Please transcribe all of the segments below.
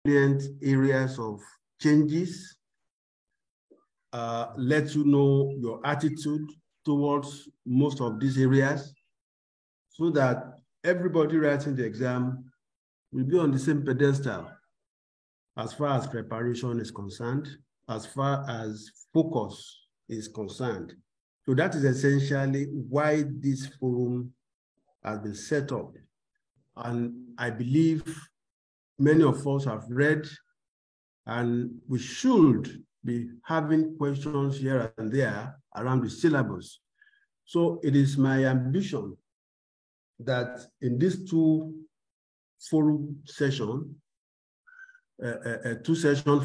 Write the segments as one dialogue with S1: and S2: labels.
S1: salient areas of changes, let you know your attitude towards most of these areas, so that everybody writing the exam will be on the same pedestal as far as preparation is concerned, as far as focus is concerned. So that is essentially why this forum has been set up. And I believe many of us have read, and we should be having questions here and there around the syllabus. So it is my ambition that in this two-session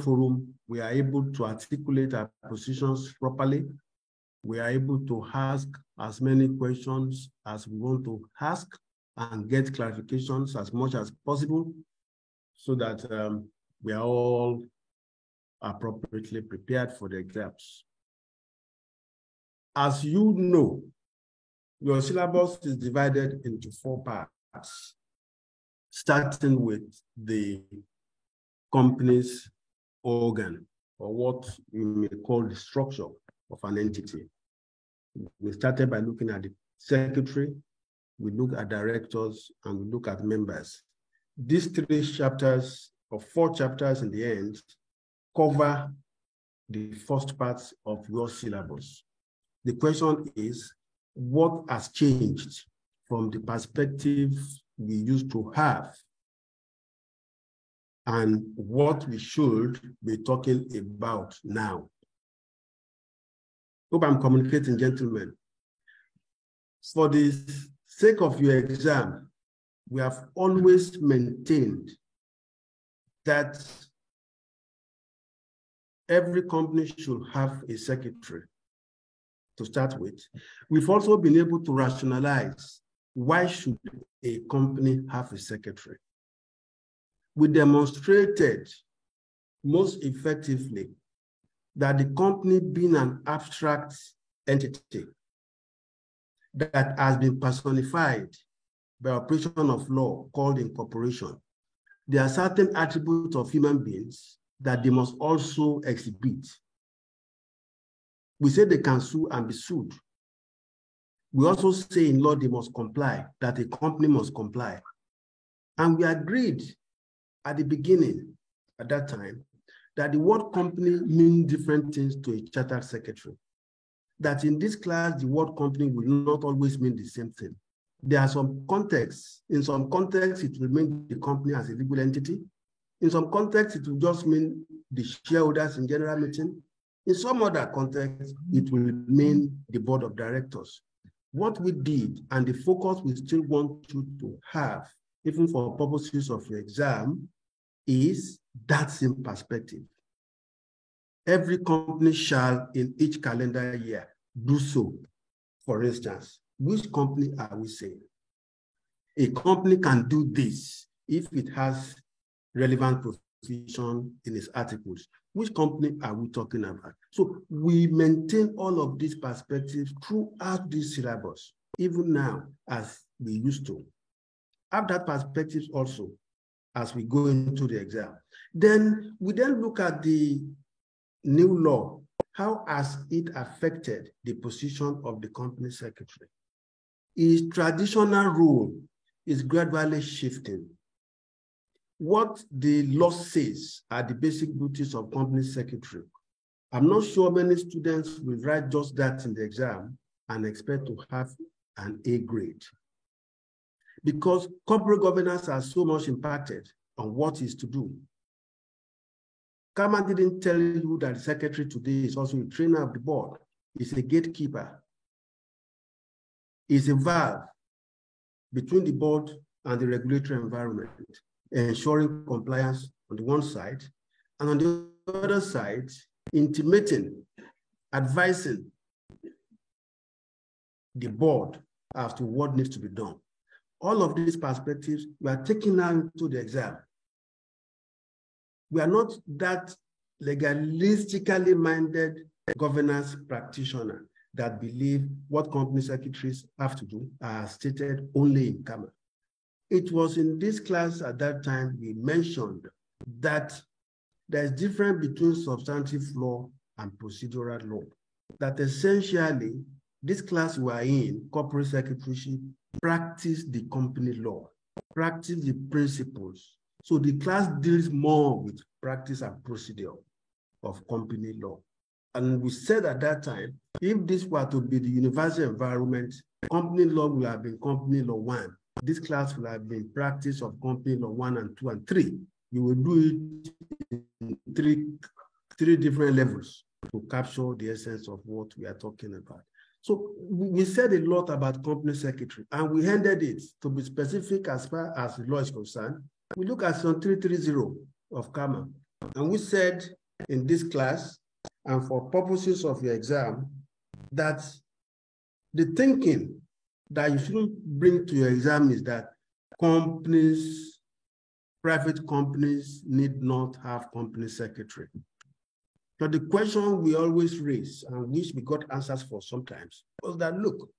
S1: forum, we are able to articulate our positions properly. We are able to ask as many questions as we want to ask and get clarifications as much as possible, so that we are all appropriately prepared for the exams. As you know, your syllabus is divided into 4 parts, starting with the company's organ, or what you may call the structure of an entity. We started by looking at the secretary, we look at directors, and we look at members. These 3 chapters, or 4 chapters in the end, cover the first parts of your syllabus. The question is, what has changed from the perspective we used to have, and what we should be talking about now? Hope I'm communicating, gentlemen. For the sake of your exam, we have always maintained that every company should have a secretary to start with. We've also been able to rationalize, why should a company have a secretary? We demonstrated most effectively that the company, being an abstract entity that has been personified by operation of law called incorporation, there are certain attributes of human beings that they must also exhibit. We say they can sue and be sued. We also say in law they must comply, that a company must comply. And we agreed at the beginning, at that time, that the word company means different things to a chartered secretary. That in this class, the word company will not always mean the same thing. There are some contexts. In some contexts, it will mean the company as a legal entity. In some contexts, it will just mean the shareholders in general meeting. In some other contexts, it will mean the board of directors. What we did, and the focus we still want you to have, even for purposes of your exam, is that same perspective. Every company shall, in each calendar year, do so. For instance, which company are we saying? A company can do this if it has relevant provision in its articles. Which company are we talking about? So we maintain all of these perspectives throughout this syllabus, even now, as we used to. Have that perspective also as we go into the exam. Then we look at the new law. How has it affected the position of the company secretary? His traditional role is gradually shifting. What the law says are the basic duties of company secretary. I'm not sure many students will write just that in the exam and expect to have an A grade, because corporate governance are so much impacted on what is to do. Kama didn't tell you that the secretary today is also a trainer of the board. He's a gatekeeper. He's a valve between the board and the regulatory environment, ensuring compliance on the one side, and on the other side, intimating, advising the board as to what needs to be done. All of these perspectives we are taking now into the exam. We are not that legalistically minded governance practitioner that believe what company secretaries have to do are stated only in Kama. It was in this class at that time we mentioned that there's difference between substantive law and procedural law. That essentially, this class we are in, corporate secretaryship, practice the company law, practice the principles. So the class deals more with practice and procedure of company law. And we said at that time, if this were to be the university environment, company law will have been company law 1. This class will have been practice of company law 1 and 2 and 3. You will do it in three different levels to capture the essence of what we are talking about. So we said a lot about company secretary, and we ended it to be specific as far as the law is concerned. We look at Section 330 of CAMA, and we said in this class, and for purposes of your exam, that the thinking that you shouldn't bring to your exam is that companies, private companies need not have company secretary. But the question we always raise, and which we got answers for sometimes, was that, look,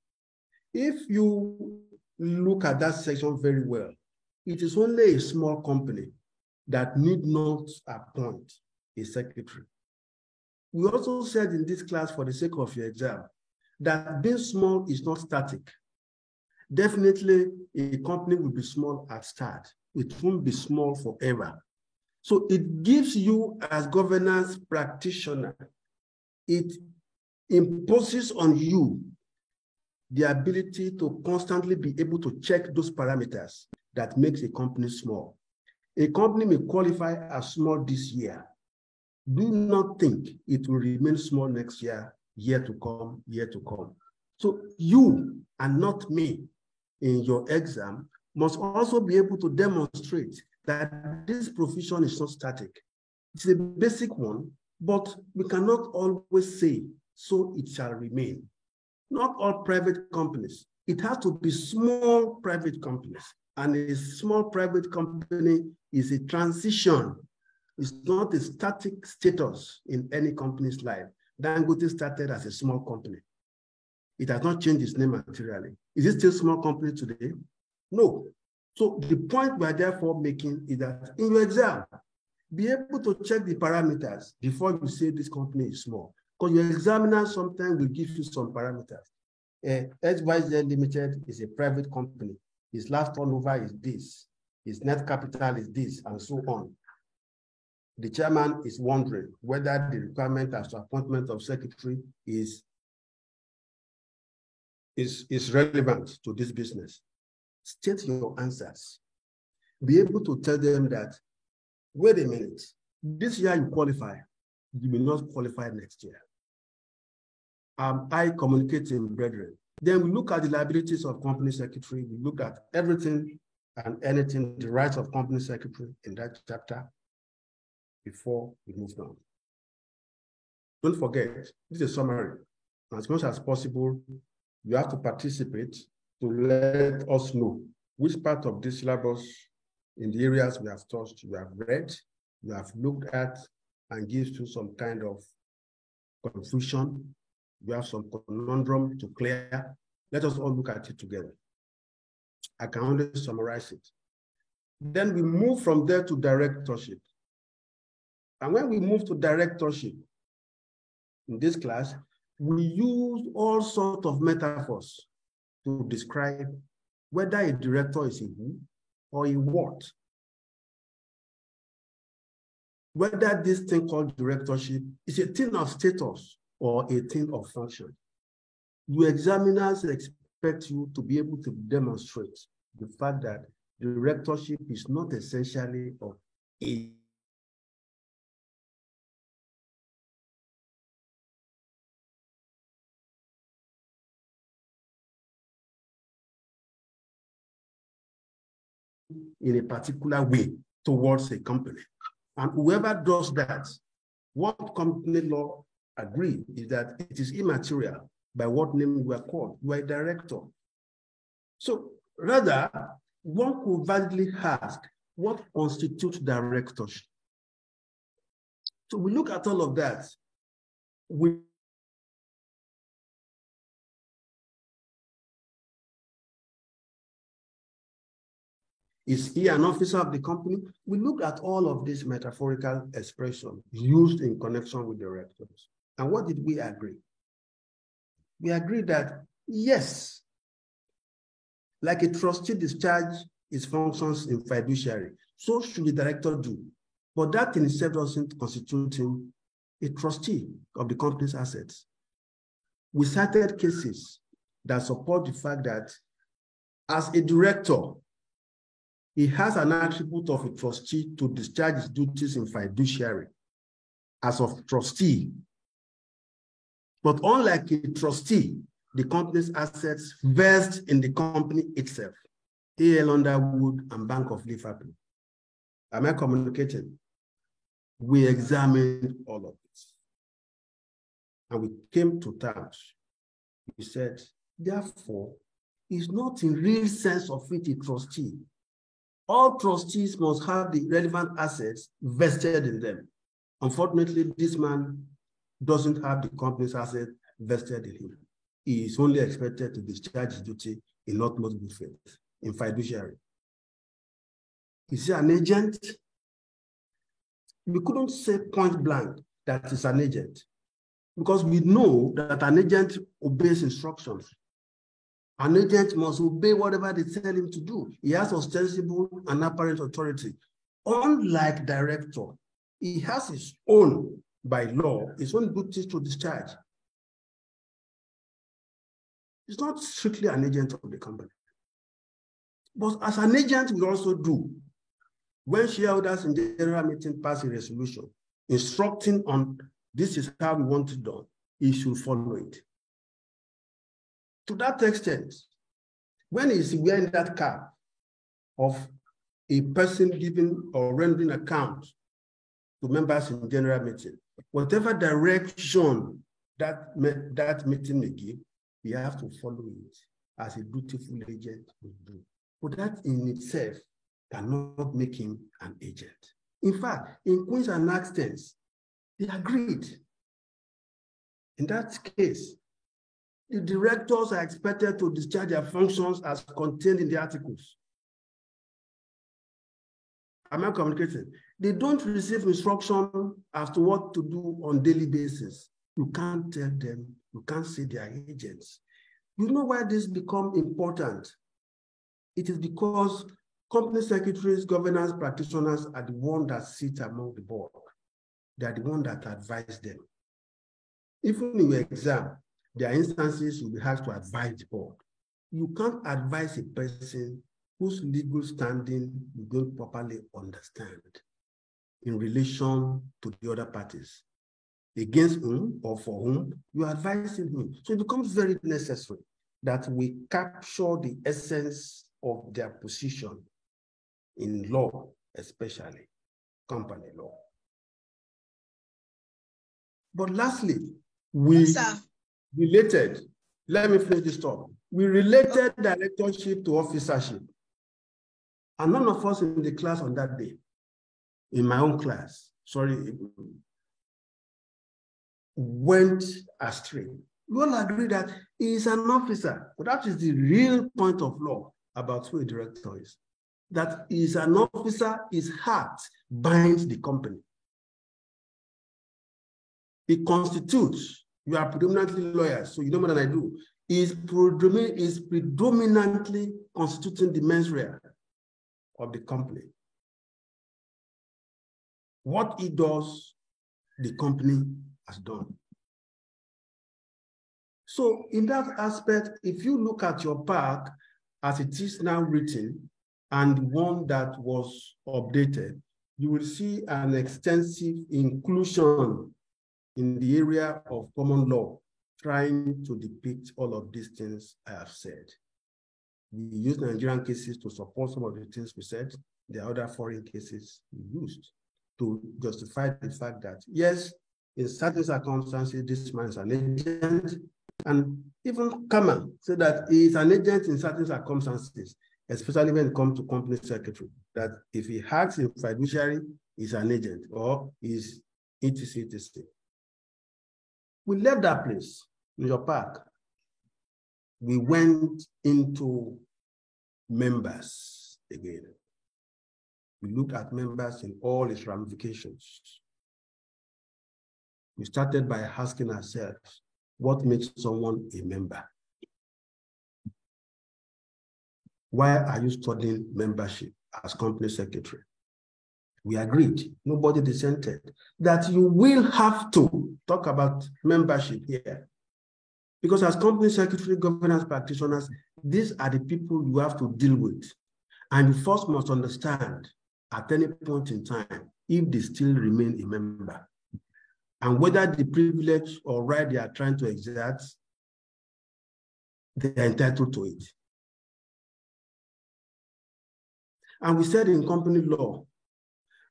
S1: if you look at that section very well, it is only a small company that need not appoint a secretary. We also said in this class, for the sake of your exam, that being small is not static. Definitely, a company will be small at start. It won't be small forever. So it gives you, as governance practitioner, it imposes on you the ability to constantly be able to check those parameters that makes a company small. A company may qualify as small this year. Do not think it will remain small next year, year to come, year to come. So you, and not me, in your exam, must also be able to demonstrate that this profession is not static. It's a basic one, but we cannot always say, so it shall remain. Not all private companies. It has to be small private companies. And a small private company is a transition. It's not a static status in any company's life. Dangote started as a small company. It has not changed its name materially. Is it still a small company today? No. So the point we are therefore making is that in your exam, be able to check the parameters before you say this company is small. Because your examiner sometimes will give you some parameters. XYZ Limited is a private company. His last turnover is this. His net capital is this, and so on. The chairman is wondering whether the requirement as to appointment of secretary is relevant to this business. State your answers. Be able to tell them that, wait a minute, this year you qualify, you will not qualify next year. I communicate in brethren. Then we look at the liabilities of company secretary. We look at everything and anything, the rights of company secretary in that chapter before we move on. Don't forget, this is a summary. As much as possible, you have to participate to let us know which part of this syllabus in the areas we have touched, you have read, you have looked at, and gives you some kind of confusion. You have some conundrum to clear. Let us all look at it together. I can only summarize it. Then we move from there to directorship. And when we move to directorship, in this class, we use all sorts of metaphors to describe whether a director is a who or a what. Whether this thing called directorship is a thing of status or a thing of function. Your examiners expect you to be able to demonstrate the fact that directorship is not essentially of a in a particular way towards a company. And whoever does that, what company law agree is that it is immaterial by what name you are called. You are a director. So rather, one could validly ask, what constitutes directorship? So we look at all of that. Is he an officer of the company? We looked at all of these metaphorical expressions used in connection with directors. And what did we agree? We agreed that, yes, like a trustee discharge his functions in fiduciary, so should the director do. But that in itself doesn't constitute him a trustee of the company's assets. We cited cases that support the fact that as a director, he has an attribute of a trustee to discharge his duties in fiduciary as of trustee. But unlike a trustee, the company's assets vest in the company itself, A.L. Underwood and Bank of Liverpool. Am I communicating? We examined all of this. And we came to terms. We said, therefore, he's not in real sense of it a trustee. All trustees must have the relevant assets vested in them. Unfortunately, this man doesn't have the company's assets vested in him. He is only expected to discharge his duty in utmost good faith, in fiduciary. Is he an agent? We couldn't say point blank that he's an agent, because we know that an agent obeys instructions. An agent must obey whatever they tell him to do. He has ostensible and apparent authority. Unlike director, he has his own, by law, his own duties to discharge. He's not strictly an agent of the company. But as an agent, we also do. When shareholders in the general meeting pass a resolution instructing on this is how we want it done, he should follow it. To that extent, when he's wearing that cap of a person giving or rendering account to members in general meeting, whatever direction that meeting may give, you have to follow it as a dutiful agent would do. But that in itself cannot make him an agent. In fact, in Queens and Axtens, they agreed. In that case, the directors are expected to discharge their functions as contained in the articles. Am I communicating? They don't receive instruction as to what to do on a daily basis. You can't tell them, you can't say they are agents. You know why this becomes important? It is because company secretaries, governance practitioners are the ones that sit among the board. They are the ones that advise them. Even in your exam, there are instances you'll be asked to advise the board. You can't advise a person whose legal standing you don't properly understand in relation to the other parties, against whom or for whom you are advising him. So it becomes very necessary that we capture the essence of their position in law, especially company law. But lastly, we related, let me finish this talk. We related directorship to officership. And none of us in the class on that day, in my own class, went astray. We all agree that he is an officer, but that is the real point of law about who a director is. That he is an officer, his heart binds the company. It constitutes, you are predominantly lawyers, so you know more than I do, is predominantly constituting the mens rea of the company. What he does, the company has done. So in that aspect, if you look at your park as it is now written and one that was updated, you will see an extensive inclusion in the area of common law, trying to depict all of these things I have said. We use Nigerian cases to support some of the things we said. There are other foreign cases we used to justify the fact that, yes, in certain circumstances, this man is an agent. And even Kama said that he is an agent in certain circumstances, especially when it comes to company secretary, that if he acts in fiduciary, he's an agent or is etc, etc. We left that place in your park. We went into members again. We looked at members in all its ramifications. We started by asking ourselves, what makes someone a member? Why are you studying membership as company secretary? We agreed, nobody dissented, that you will have to talk about membership here. Because as company secretary, governance practitioners, these are the people you have to deal with. And you first must understand at any point in time if they still remain a member and whether the privilege or right they are trying to exert, they are entitled to it. And we said in company law,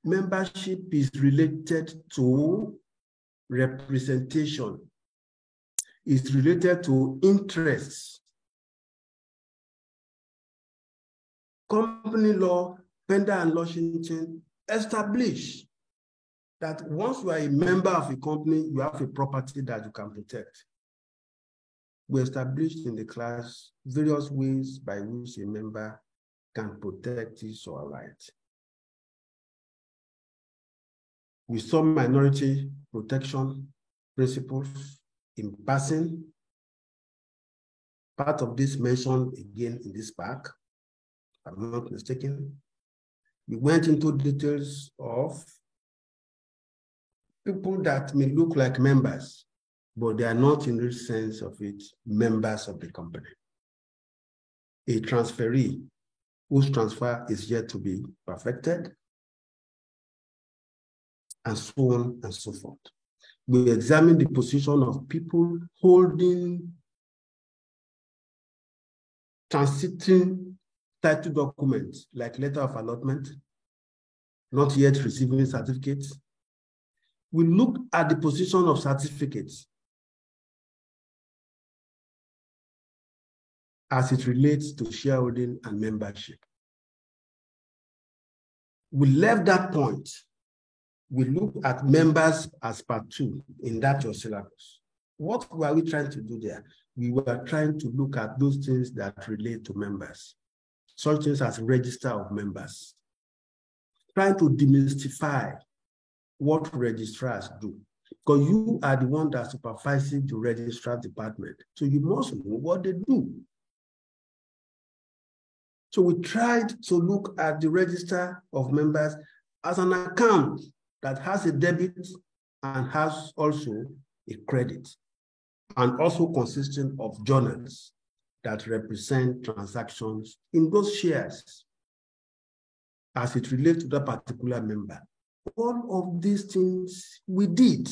S1: membership is related to representation, is related to interests. Company law, Pender and Lushington establish that once you are a member of a company, you have a property that you can protect. We established in the class various ways by which a member can protect his or her right. We saw minority protection principles in passing. Part of this mentioned again in this pack, if I'm not mistaken. We went into details of people that may look like members, but they are not in the sense of it members of the company. A transferee whose transfer is yet to be perfected, and so on and so forth. We examine the position of people holding transiting title documents like letter of allotment, not yet receiving certificates. We look at the position of certificates as it relates to shareholding and membership. We left that point. We look at members as part 2 in that your syllabus. What were we trying to do there? We were trying to look at those things that relate to members, such things as register of members, trying to demystify what registrars do, because you are the one that supervises the registrar department, so you must know what they do. So we tried to look at the register of members as an account that has a debit and has also a credit, and also consisting of journals that represent transactions in those shares as it relates to that particular member. All of these things we did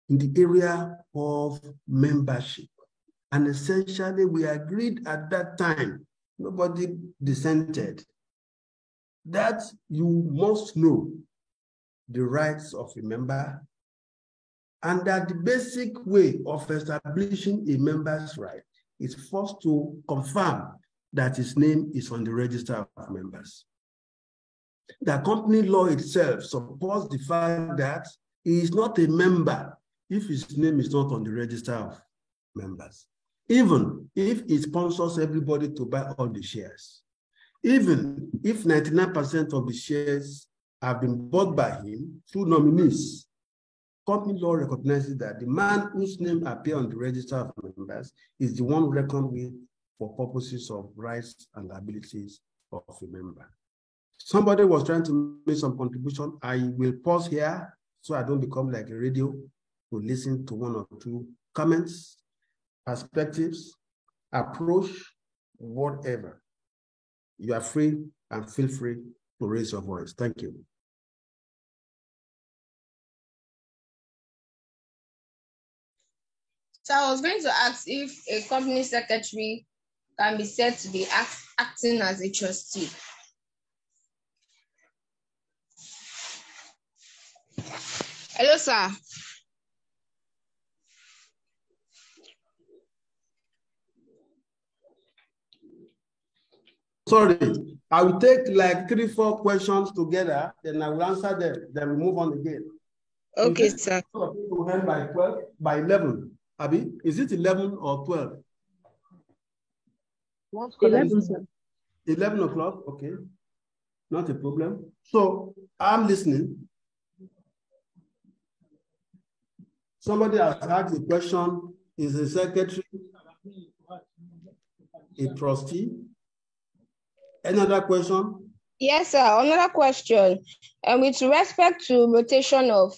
S1: in the area of membership. And essentially, we agreed at that time, nobody dissented, that you must know the rights of a member, and that the basic way of establishing a member's right is first to confirm that his name is on the register of members. The company law itself supports the fact that he is not a member if his name is not on the register of members, even if he sponsors everybody to buy all the shares, even if 99% of the shares have been bought by him through nominees. Company law recognizes that the man whose name appears on the register of members is the one reckoned with for purposes of rights and liabilities of a member. Somebody was trying to make some contribution. I will pause here so I don't become like a radio to listen to one or two comments, perspectives, approach, whatever. You are free and feel free to raise your voice. Thank you.
S2: So I was going to ask if a company secretary can be said to be acting as a trustee. Hello, sir.
S1: Sorry, I will take like 3-4 questions together, then I will answer them, then we move on again.
S2: Okay, sir.
S1: People end by 12, by 11. Abi, is it 11 or 12?
S3: 11, sir.
S1: 11 o'clock, okay. Not a problem. So I'm listening. Somebody has asked the question, is the secretary a trustee? Another question?
S2: Yes, sir. Another question. With respect to rotation of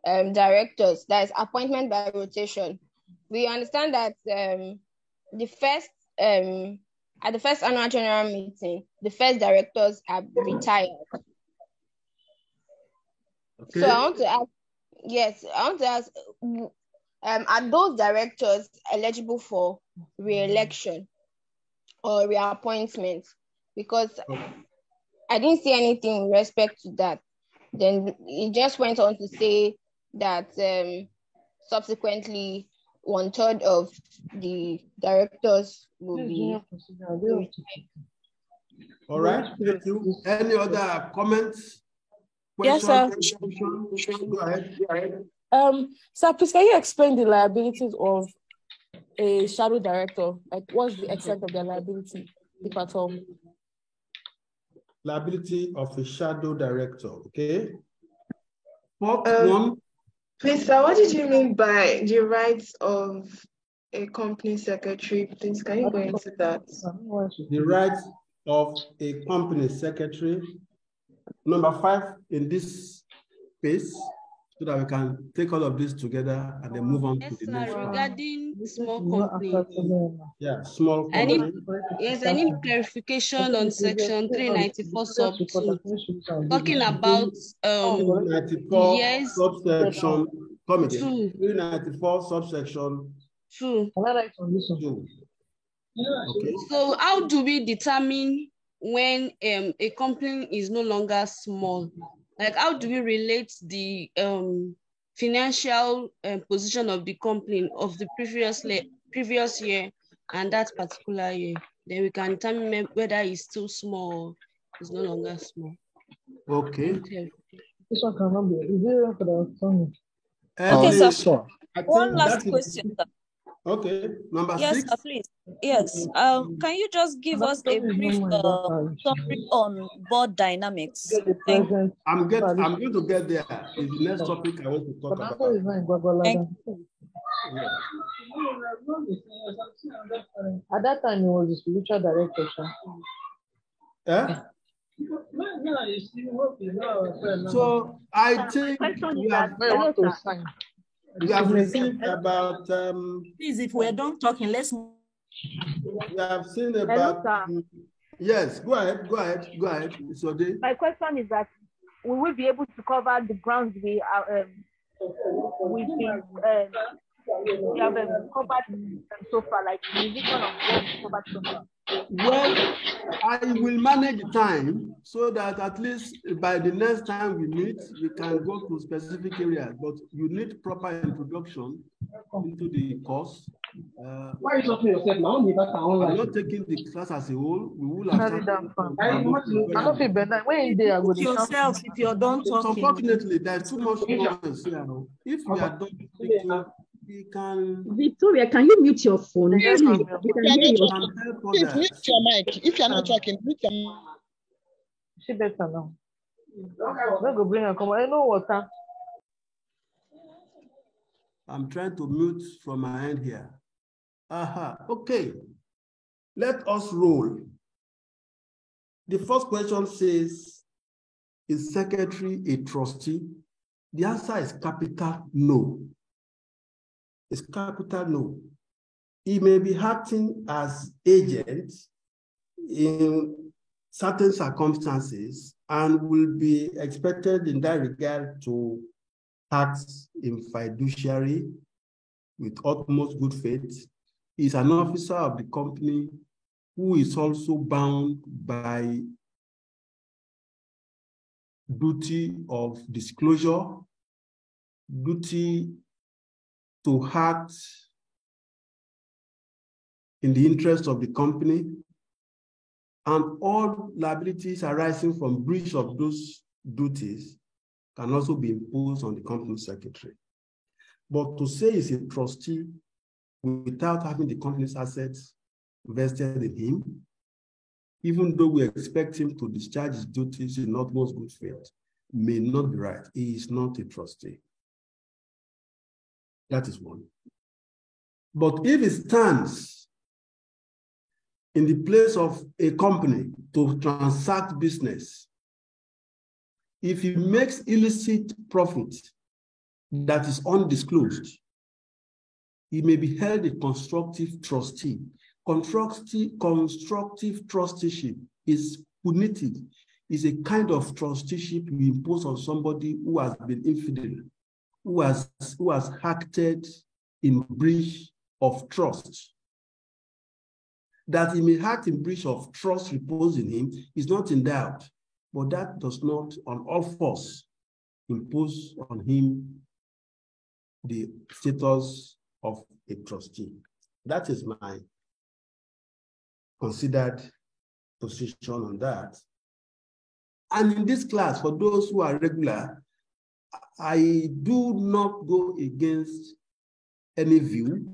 S2: directors, that is appointment by rotation, we understand that at the first annual general meeting, the first directors are retired.
S1: Okay.
S2: So I want to ask, are those directors eligible for re-election or reappointment? Because I didn't see anything with respect to that. Then it just went on to say that subsequently 1/3 of the directors will be retired.
S1: All right, thank you. Any other comments?
S3: Yes, sir.
S1: Go ahead.
S3: Sir, please, can you explain the liabilities of a shadow director? Like, what's the extent of their liability, if at all?
S1: Liability of a shadow director, okay? One.
S4: Please, sir, what did you mean by the rights of a company secretary? Please, can you go into that?
S1: The rights of a company secretary. Number 5 in this space, so that we can take all of this together and then move on to the next one.
S5: Regarding small company.
S1: Yeah, small company.
S5: I need clarification on section 394 sub 2, talking about
S1: 394
S5: yes,
S1: subsection. Come again.
S5: 2.
S1: 394 subsection
S5: 2.
S1: 2. Okay.
S5: So how do we determine when a company is no longer small? Like, how do we relate the financial position of the company of the previous year and that particular year? Then we can determine whether it's still small or it's no longer small.
S1: Okay.
S6: This one cannot be. Is it for the
S7: Okay, sir. One last
S1: is,
S7: question, sir.
S1: Okay, number 6.
S7: Yes, sir, please. Yes. Can you just give us a brief summary on board dynamics?
S1: I'm going to get there. Is the next topic I want to talk about.
S6: At that time, he was the spiritual director.
S1: Yeah? So I think we have received about
S8: please, if we're done talking, let's
S1: we have seen about yes, go ahead. So
S9: my question is that we will be able to cover the grounds we are we have covered so far, like musician of what covered so far.
S1: Well, I will manage time so that at least by the next time we meet, we can go to specific areas. But you need proper introduction into the course.
S6: Why are you talking yourself now?
S1: I'm not taking the class as a whole. We will have
S8: yourself if you're done talking.
S1: Unfortunately, there's too much noise here. If we are done speaking, we can.
S10: Victoria, can you mute your phone?
S1: Yes,
S10: Please,
S1: mute
S11: your mic. If you're not talking, mute your mic.
S6: She better now. Don't go bring her. Come on. I know water.
S1: I'm trying to mute from my end here. Okay. Let us roll. The first question says, is secretary a trustee? The answer is capital no. It's capital no. He may be acting as agent in certain circumstances and will be expected in that regard to act in fiduciary with utmost good faith. He's an officer of the company who is also bound by duty of disclosure, duty to act in the interest of the company, and all liabilities arising from breach of those duties can also be imposed on the company secretary. But to say he's a trustee without having the company's assets vested in him even though we expect him to discharge his duties in utmost good faith, may not be right. He is not a trustee. That is one. But if he stands in the place of a company to transact business, if he makes illicit profit that is undisclosed, he may be held a constructive trustee. Constructive trusteeship is punitive, is a kind of trusteeship you impose on somebody who has been infidel, who has acted in breach of trust. That he may act in breach of trust reposed in him is not in doubt, but that does not on all force impose on him the status of a trustee. That is my considered position on that. And in this class, for those who are regular, I do not go against any view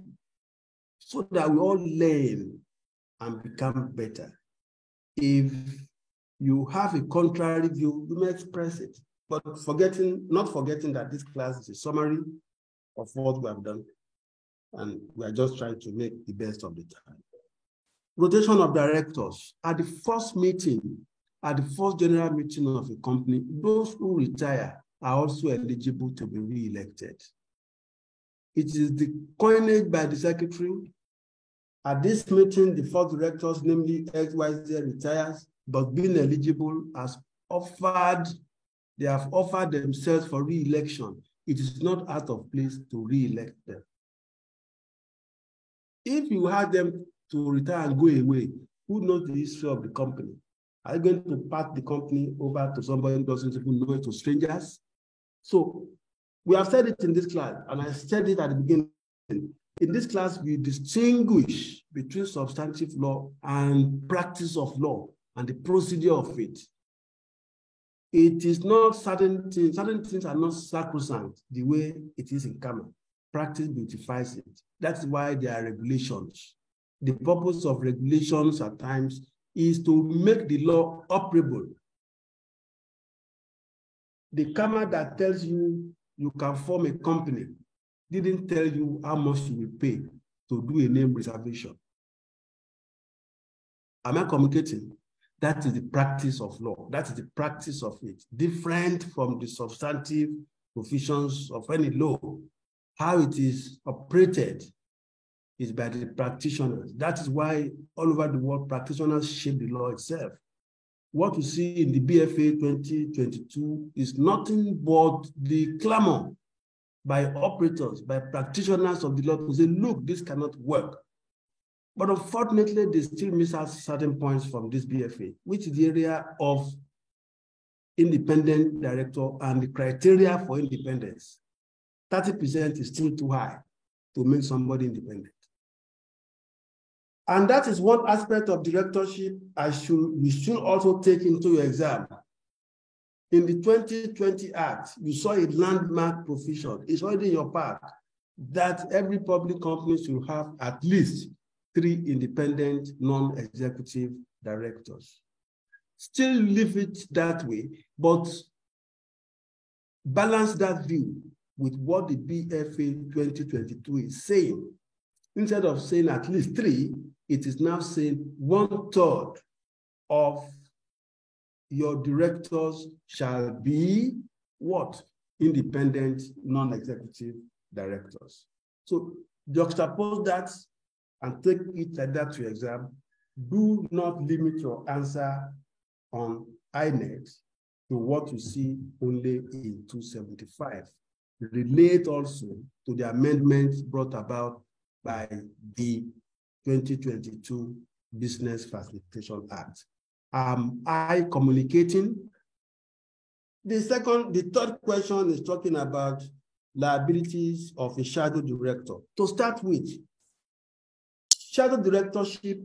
S1: so that we all learn and become better. If you have a contrary view, you may express it, but not forgetting that this class is a summary of what we have done, and we are just trying to make the best of the time. Rotation of directors. At the first meeting, at the first general meeting of a company, those who retire are also eligible to be re-elected. It is the coinage by the secretary. At this meeting, the first directors, namely XYZ, retires, but being eligible they have offered themselves for re-election. It is not out of place to re-elect them. If you had them to retire and go away, who knows the history of the company? Are you going to pass the company over to somebody who doesn't even know it, to strangers? So we have said it in this class, and I said it at the beginning. In this class, we distinguish between substantive law and practice of law and the procedure of it. It is not certain things are not sacrosanct the way it is in common. Practice beautifies it. That's why there are regulations. The purpose of regulations at times is to make the law operable. The comma that tells you you can form a company didn't tell you how much you will pay to do a name reservation. Am I communicating? That is the practice of law. That is the practice of it. Different from the substantive provisions of any law. How it is operated is by the practitioners. That is why all over the world, practitioners shape the law itself. What you see in the BFA 2022 is nothing but the clamor by operators, by practitioners of the law to say, look, this cannot work. But unfortunately, they still miss out certain points from this BFA, which is the area of independent director and the criteria for independence. 30% is still too high to make somebody independent. And that is one aspect of directorship we should also take into your exam. In the 2020 Act, you saw a landmark provision. It's already in your pack that every public company should have at least 3 independent non-executive directors. Still leave it that way, but balance that view with what the BFA 2022 is saying. Instead of saying at least 3, it is now saying 1/3 of your directors shall be what? Independent, non-executive directors. So juxtapose that and take it like that to exam. Do not limit your answer on INET to what you see only in 275. Relate also to the amendments brought about by the 2022 Business Facilitation Act. Am I communicating? The third question is talking about liabilities of a shadow director. To start with, shadow directorship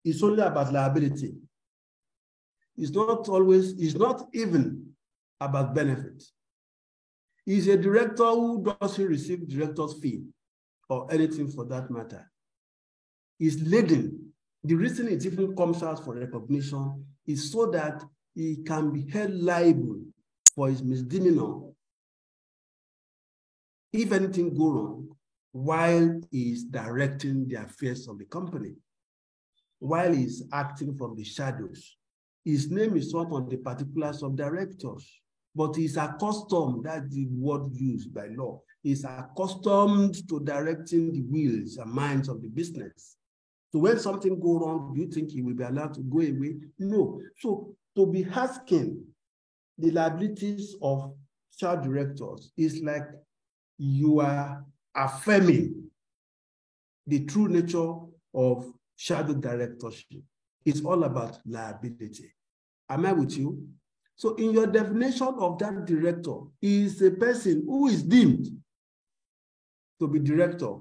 S1: is only about liability. It's not even about benefit. He's a director who doesn't receive director's fee or anything for that matter. He's laden The reason it even comes out for recognition is so that he can be held liable for his misdemeanor if anything go wrong while he's directing the affairs of the company, while he's acting from the shadows. His name is not on the particulars of directors, but he's accustomed, that's the word used by law, he's accustomed to directing the wheels and minds of the business. So when something goes wrong, do you think he will be allowed to go away? No. So to be asking the liabilities of child directors is like you are affirming the true nature of shadow directorship. It's all about liability. Am I with you? So in your definition of that director, he is a person who is deemed to be director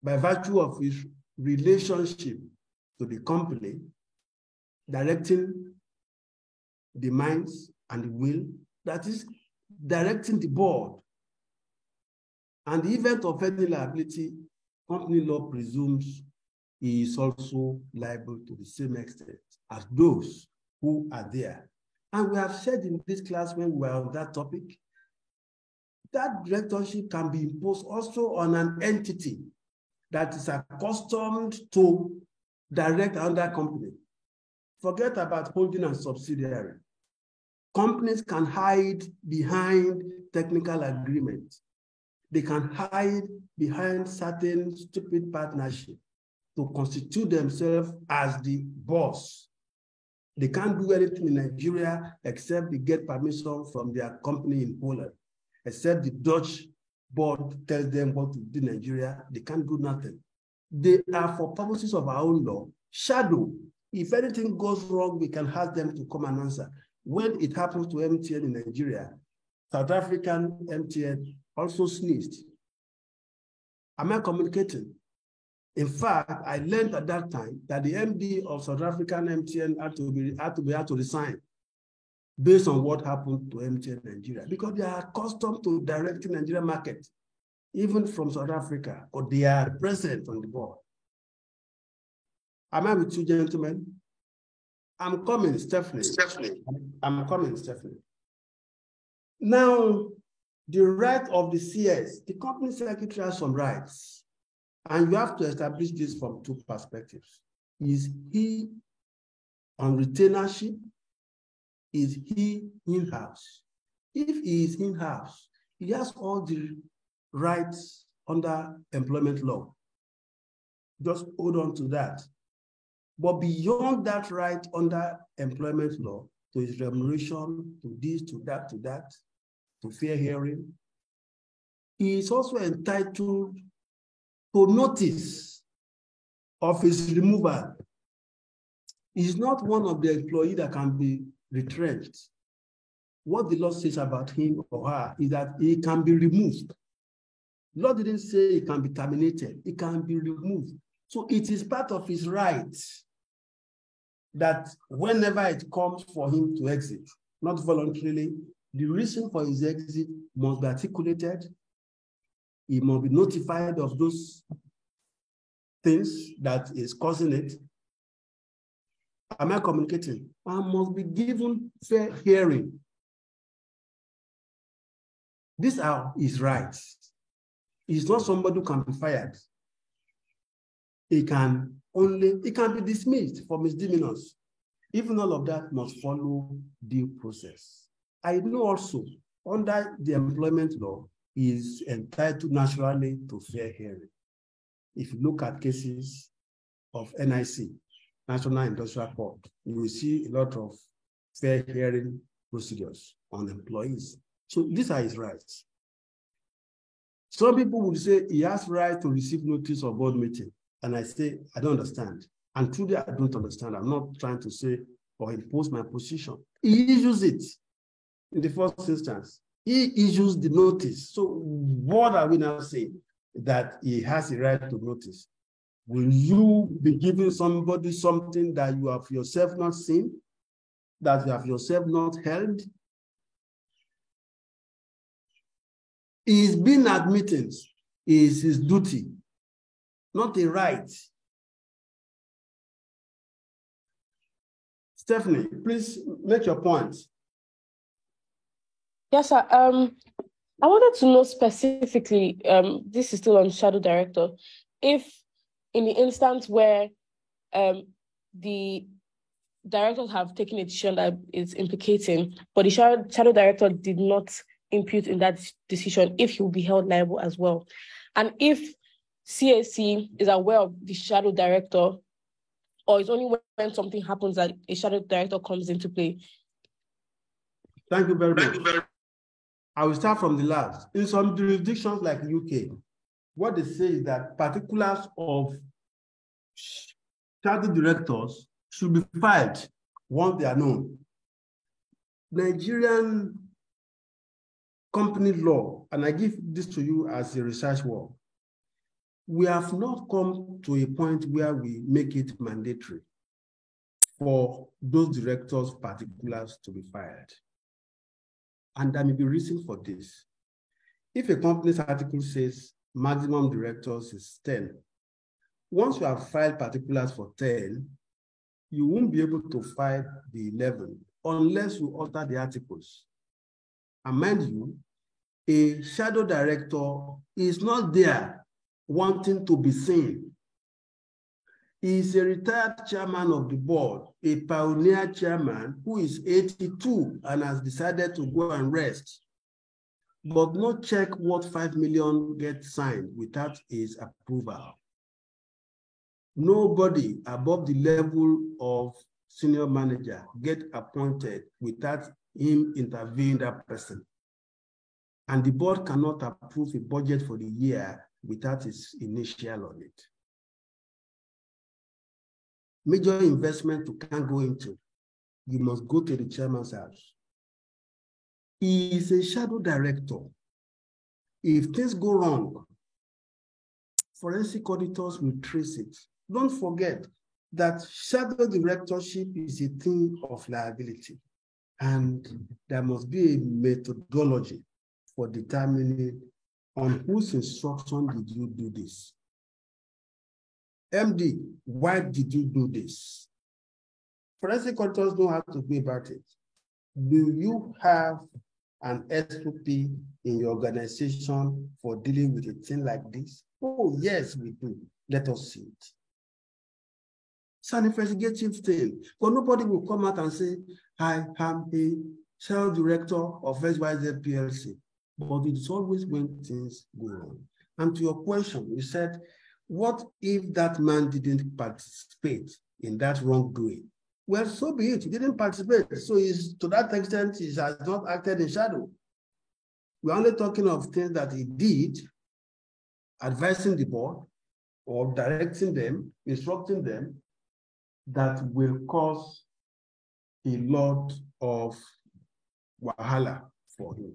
S1: by virtue of his relationship to the company, directing the minds and the will, that is, directing the board. And the event of any liability, company law presumes he is also liable to the same extent as those who are there. And we have said in this class when we were on that topic, that directorship can be imposed also on an entity that is accustomed to direct another company. Forget about holding and subsidiary. Companies can hide behind technical agreements. They can hide behind certain stupid partnerships to constitute themselves as the boss. They can't do anything in Nigeria except they get permission from their company in Poland, except the Dutch board tells them what to do in Nigeria. They can't do nothing. They are, for purposes of our own law, shadow. If anything goes wrong, we can ask them to come and answer. When it happens to MTN in Nigeria, South African MTN also sneezed. Am I communicating? In fact, I learned at that time that the MD of South African MTN had to resign based on what happened to MTN Nigeria, because they are accustomed to directing the Nigerian market, even from South Africa, or they are present on the board. Am I with you, gentlemen? I'm coming, Stephanie. I'm coming, Stephanie. Now, the right of the CS, the company secretary has some rights, and you have to establish this from two perspectives. Is he on retainership? Is he in-house? If he is in-house, he has all the rights under employment law. Just hold on to that. But beyond that right under employment law, to his remuneration, to this, to that, to fair hearing, he is also entitled to notice of his removal. He is not one of the employees that can be retrenched. What the law says about him or her is that he can be removed. The law didn't say he can be terminated. He can be removed. So it is part of his rights that whenever it comes for him to exit, not voluntarily, the reason for his exit must be articulated. He must be notified of those things that is causing it. Am I communicating? And must be given fair hearing. These are his rights. He's not somebody who can be fired. He can be dismissed for misdemeanors. Even all of that must follow due process. I know also under the employment law, he is entitled naturally to fair hearing. If you look at cases of NIC, National Industrial Court, you will see a lot of fair hearing procedures on employees. So these are his rights. Some people will say he has right to receive notice of board meeting. And I say, I don't understand. And truly, I don't understand. I'm not trying to say or impose my position. He issues it in the first instance. He issues the notice. So what are we now saying? That he has a right to notice. Will you be giving somebody something that you have yourself not seen, that you have yourself not held? His being at meetings is his duty, not a right. Stephanie, please make your points.
S3: Yes, sir. I wanted to know specifically, this is still on shadow director, if in the instance where the directors have taken a decision that is implicating, but the shadow director did not impute in that decision, if he will be held liable as well. And if CAC is aware of the shadow director, or it's only when something happens that a shadow director comes into play.
S1: Thank you very much. I will start from the last. In some jurisdictions like UK, what they say is that particulars of shadow directors should be filed once they are known. Nigerian company law, and I give this to you as a research work, we have not come to a point where we make it mandatory for those directors' particulars to be filed. And there may be reason for this. If a company's article says maximum directors is 10, once you have filed particulars for 10, you won't be able to file the 11 unless you alter the articles. And mind you, a shadow director is not there wanting to be seen. He is a retired chairman of the board, a pioneer chairman who is 82 and has decided to go and rest, but not check what 5 million gets signed without his approval. Nobody above the level of senior manager get appointed without him interviewing that person. And the board cannot approve a budget for the year without his initial on it. Major investment you can't go into, you must go to the chairman's house. He is a shadow director. If things go wrong, forensic auditors will trace it. Don't forget that shadow directorship is a thing of liability, and there must be a methodology for determining on whose instruction did you do this. MD, why did you do this? Forensic auditors know how to go about it. Do you have an SOP in your organization for dealing with a thing like this? Oh, yes, we do. Let us see it. It's an investigative thing, but nobody will come out and say, I am a shadow director of XYZ PLC. But it's always when things go wrong. And to your question, you said, what if that man didn't participate in that wrongdoing? Well, so be it. He didn't participate. So he's, to that extent, he has not acted in shadow. We're only talking of things that he did, advising the board or directing them, instructing them, that will cause a lot of wahala for him.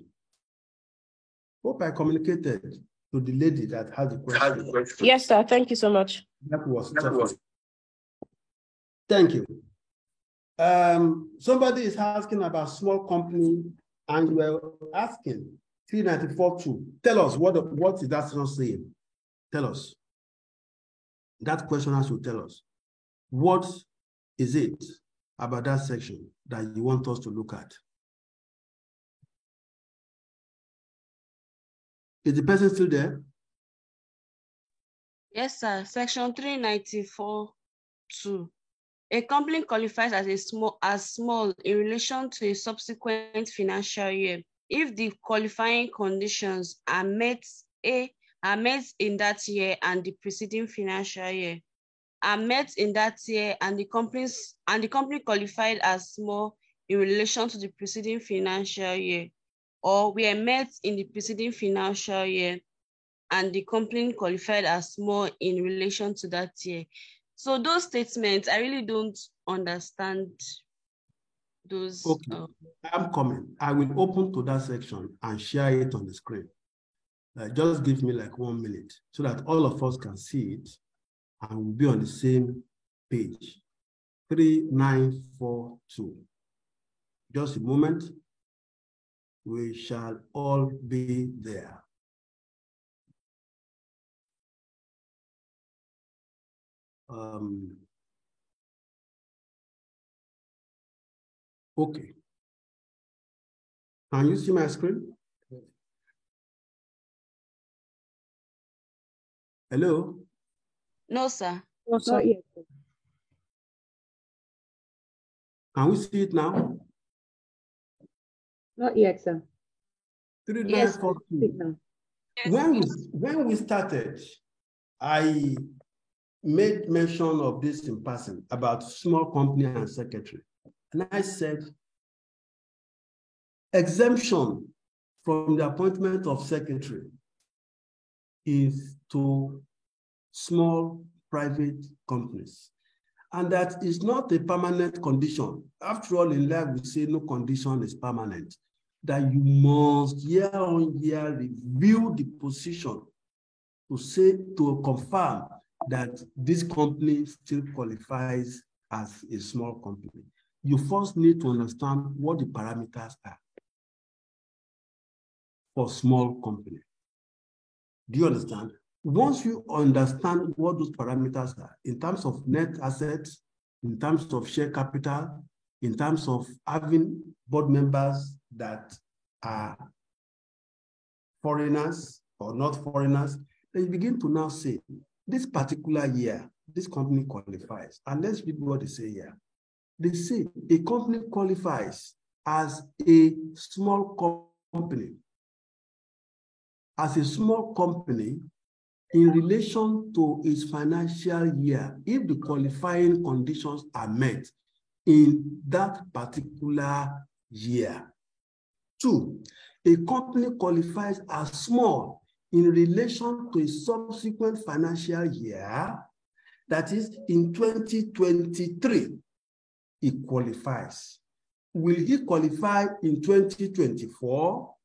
S1: Hope I communicated to the lady that had the question.
S3: Yes, sir. Thank you so much.
S1: That was tough. Thank you. Somebody is asking about small company, and we're asking 394.2. Tell us what is that not saying? Tell us. That questioner should tell us. What is it about that section that you want us to look at? Is the person still there?
S5: Yes, sir. Section 394.2. A company qualifies as small in relation to a subsequent financial year if the qualifying conditions are met in that year and the preceding financial year, are met in that year and the company qualified as small in relation to the preceding financial year, or were met in the preceding financial year and the company qualified as small in relation to that year. So those statements, I really don't understand those.
S1: Okay, I'm coming. I will open to that section and share it on the screen. Just give me like 1 minute so that all of us can see it and we'll be on the same page. 3942. Just a moment. We shall all be there. Okay. Can you see my screen? Hello?
S5: No, sir.
S10: No, not yet.
S1: Can we see it now?
S10: Not yet, sir.
S1: 3942. When we started, I made mention of this in passing about small company and secretary. And I said, exemption from the appointment of secretary is to small private companies. And that is not a permanent condition. After all, in life, we say no condition is permanent. That you must year on year review the position to confirm that this company still qualifies as a small company. You first need to understand what the parameters are for small company. Do you understand? Once you understand what those parameters are in terms of net assets, in terms of share capital, in terms of having board members that are foreigners or not foreigners, then you begin to now say, this particular year, this company qualifies. And let's read what they say here. They say a company qualifies as a small company. As a small company, in relation to its financial year, if the qualifying conditions are met in that particular year. 2, a company qualifies as small in relation to a subsequent financial year, that is in 2023, it qualifies. Will he qualify in 2024?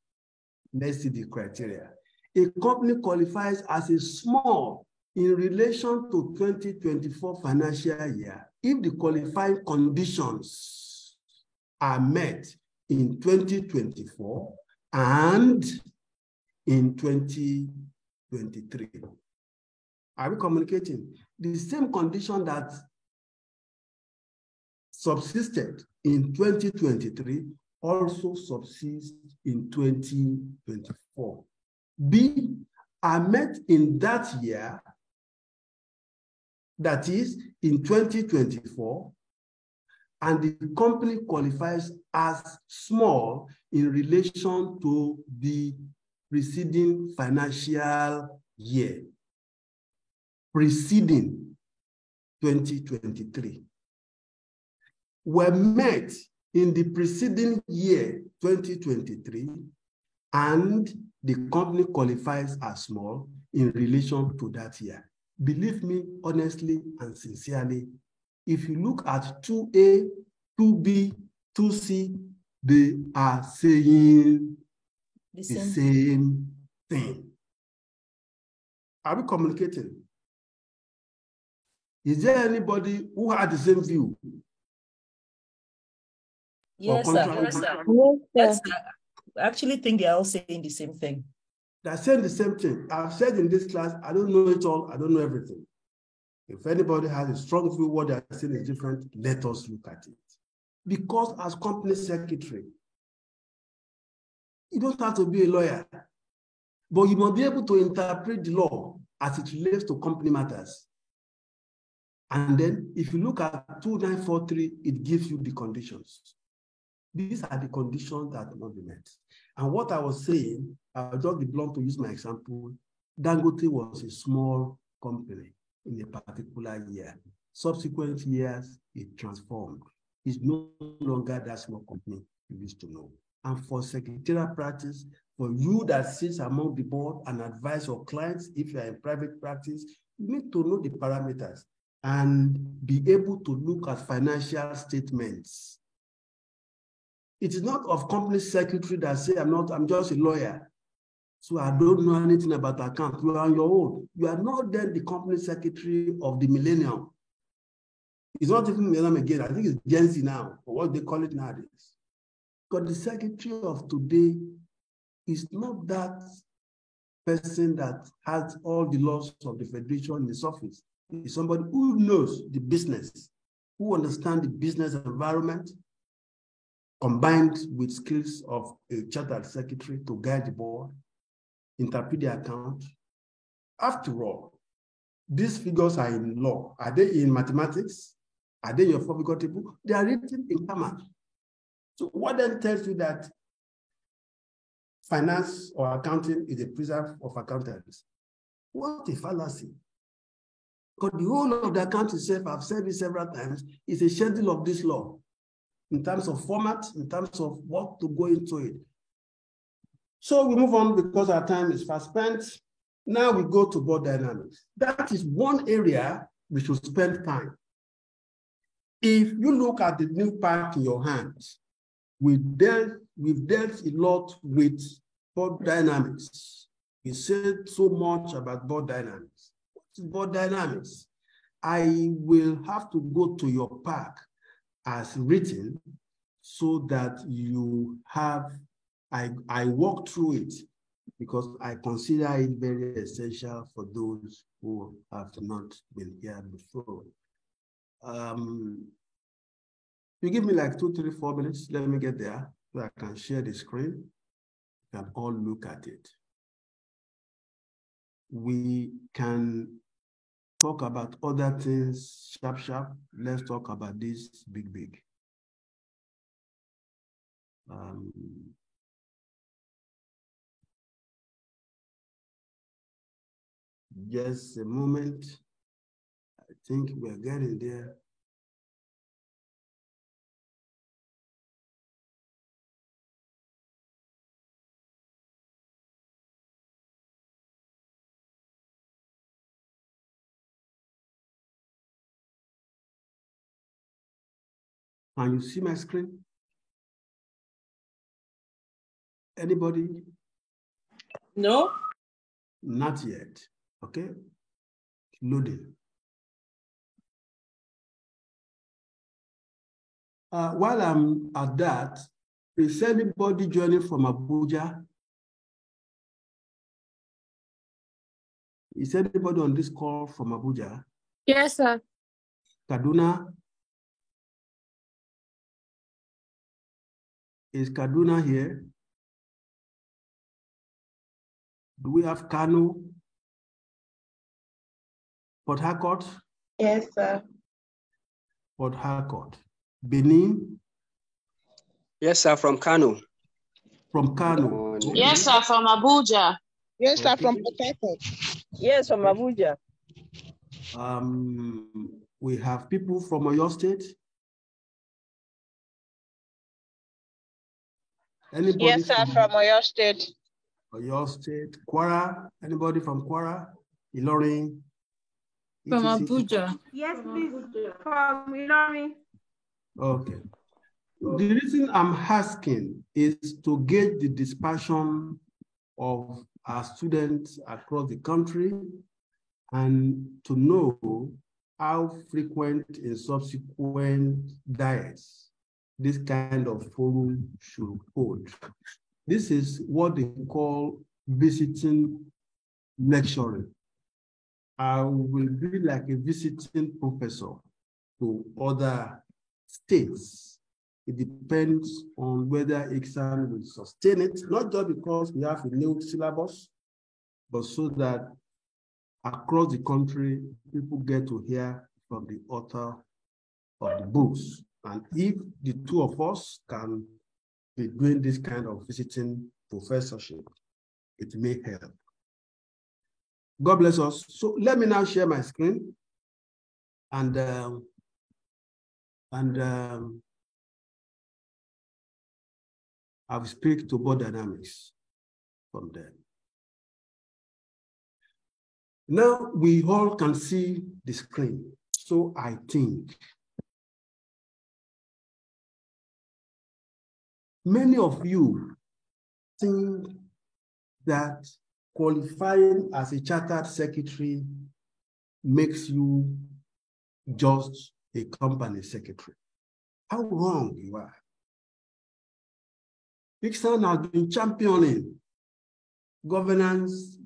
S1: Let's see the criteria. A company qualifies as a small in relation to 2024 financial year if the qualifying conditions are met in 2024 and in 2023. Are we communicating? The same condition that subsisted in 2023 also subsists in 2024. B, are met in that year, that is in 2024, and the company qualifies as small in relation to the preceding financial year, preceding 2023. Were met in the preceding year, 2023, and the company qualifies as small in relation to that year. Believe me, honestly and sincerely, if you look at 2A, 2B, 2C, they are saying the same thing. Are we communicating? Is there anybody who had the same view?
S8: Yes, sir. Yes, sir. Yes, sir. I actually think they're all saying the same thing.
S1: They're saying the same thing. I've said in this class, I don't know it all, I don't know everything. If anybody has a strong view, what they're saying is different, let us look at it. Because as company secretary, you don't have to be a lawyer, but you must be able to interpret the law as it relates to company matters. And then if you look at 2943, it gives you the conditions. These are the conditions that must be met. And what I was saying, I'll just be blunt to use my example. Dangote was a small company in a particular year. Subsequent years, it transformed. It's no longer that small company you used to know. And for secretarial practice, for you that sits among the board and advise your clients, if you are in private practice, you need to know the parameters and be able to look at financial statements. It is not of company secretary that say, I'm just a lawyer, so I don't know anything about accounts. You are on your own. You are not then the company secretary of the millennium. It's not even millennium again. I think it's Gen Z now, or what they call it nowadays. Because the secretary of today is not that person that has all the laws of the federation in his office. It's somebody who knows the business, who understands the business environment, combined with skills of a chartered secretary to guide the board, interpret the account. After all, these figures are in law. Are they in mathematics? Are they in your four-figure table? They are written in grammar. So what then tells you that finance or accounting is a preserve of accountants? What a fallacy. Because the whole of the account itself, I've said it several times, is a schedule of this law in terms of format, in terms of what to go into it. So we move on because our time is fast spent. Now we go to board dynamics. That is one area we should spend time. If you look at the new pack in your hands, we've dealt a lot with board dynamics. We said so much about board dynamics. What is board dynamics? I will have to go to your pack as written so that you have, I walk through it because I consider it very essential for those who have not been here before. You give me like 2, 3, 4 minutes. Let me get there so I can share the screen. You can all look at it. We can talk about other things sharp. Let's talk about this big. Just a moment. I think we're getting there. Can you see my screen? Anybody?
S8: No.
S1: Not yet. Okay. Loading. While I'm at that, is anybody joining from Abuja? Is anybody on this call from Abuja?
S3: Yes, sir.
S1: Kaduna? Is Kaduna here? Do we have Kano? Port Harcourt?
S4: Yes, sir.
S1: Port Harcourt. Benin?
S12: Yes, sir, from Kano.
S1: From Kano.
S5: Yes, sir, from Abuja.
S11: Yes, sir, from Port Harcourt.
S6: Yes, from Abuja.
S1: We have people from Oyo State. Anybody?
S11: Yes, sir, from Oyo State.
S1: Oyo State. Kwara? Anybody from Kwara? Ilorin?
S13: From Abuja.
S9: Yes, please. From Ilorin.
S1: Okay. The reason I'm asking is to gauge the dispersion of our students across the country and to know how frequent in subsequent diets this kind of forum should hold. This is what they call visiting lecturing. I will be like a visiting professor to other states. It depends on whether ICSAN will sustain it, not just because we have a new syllabus, but so that across the country, people get to hear from the author of the books. And if the two of us can be doing this kind of visiting professorship, it may help. God bless us. So let me now share my screen and I will speak to board dynamics from there. Now we all can see the screen. So I think many of you think that qualifying as a chartered secretary makes you just a company secretary. How wrong you are. ICSAN has been championing governance,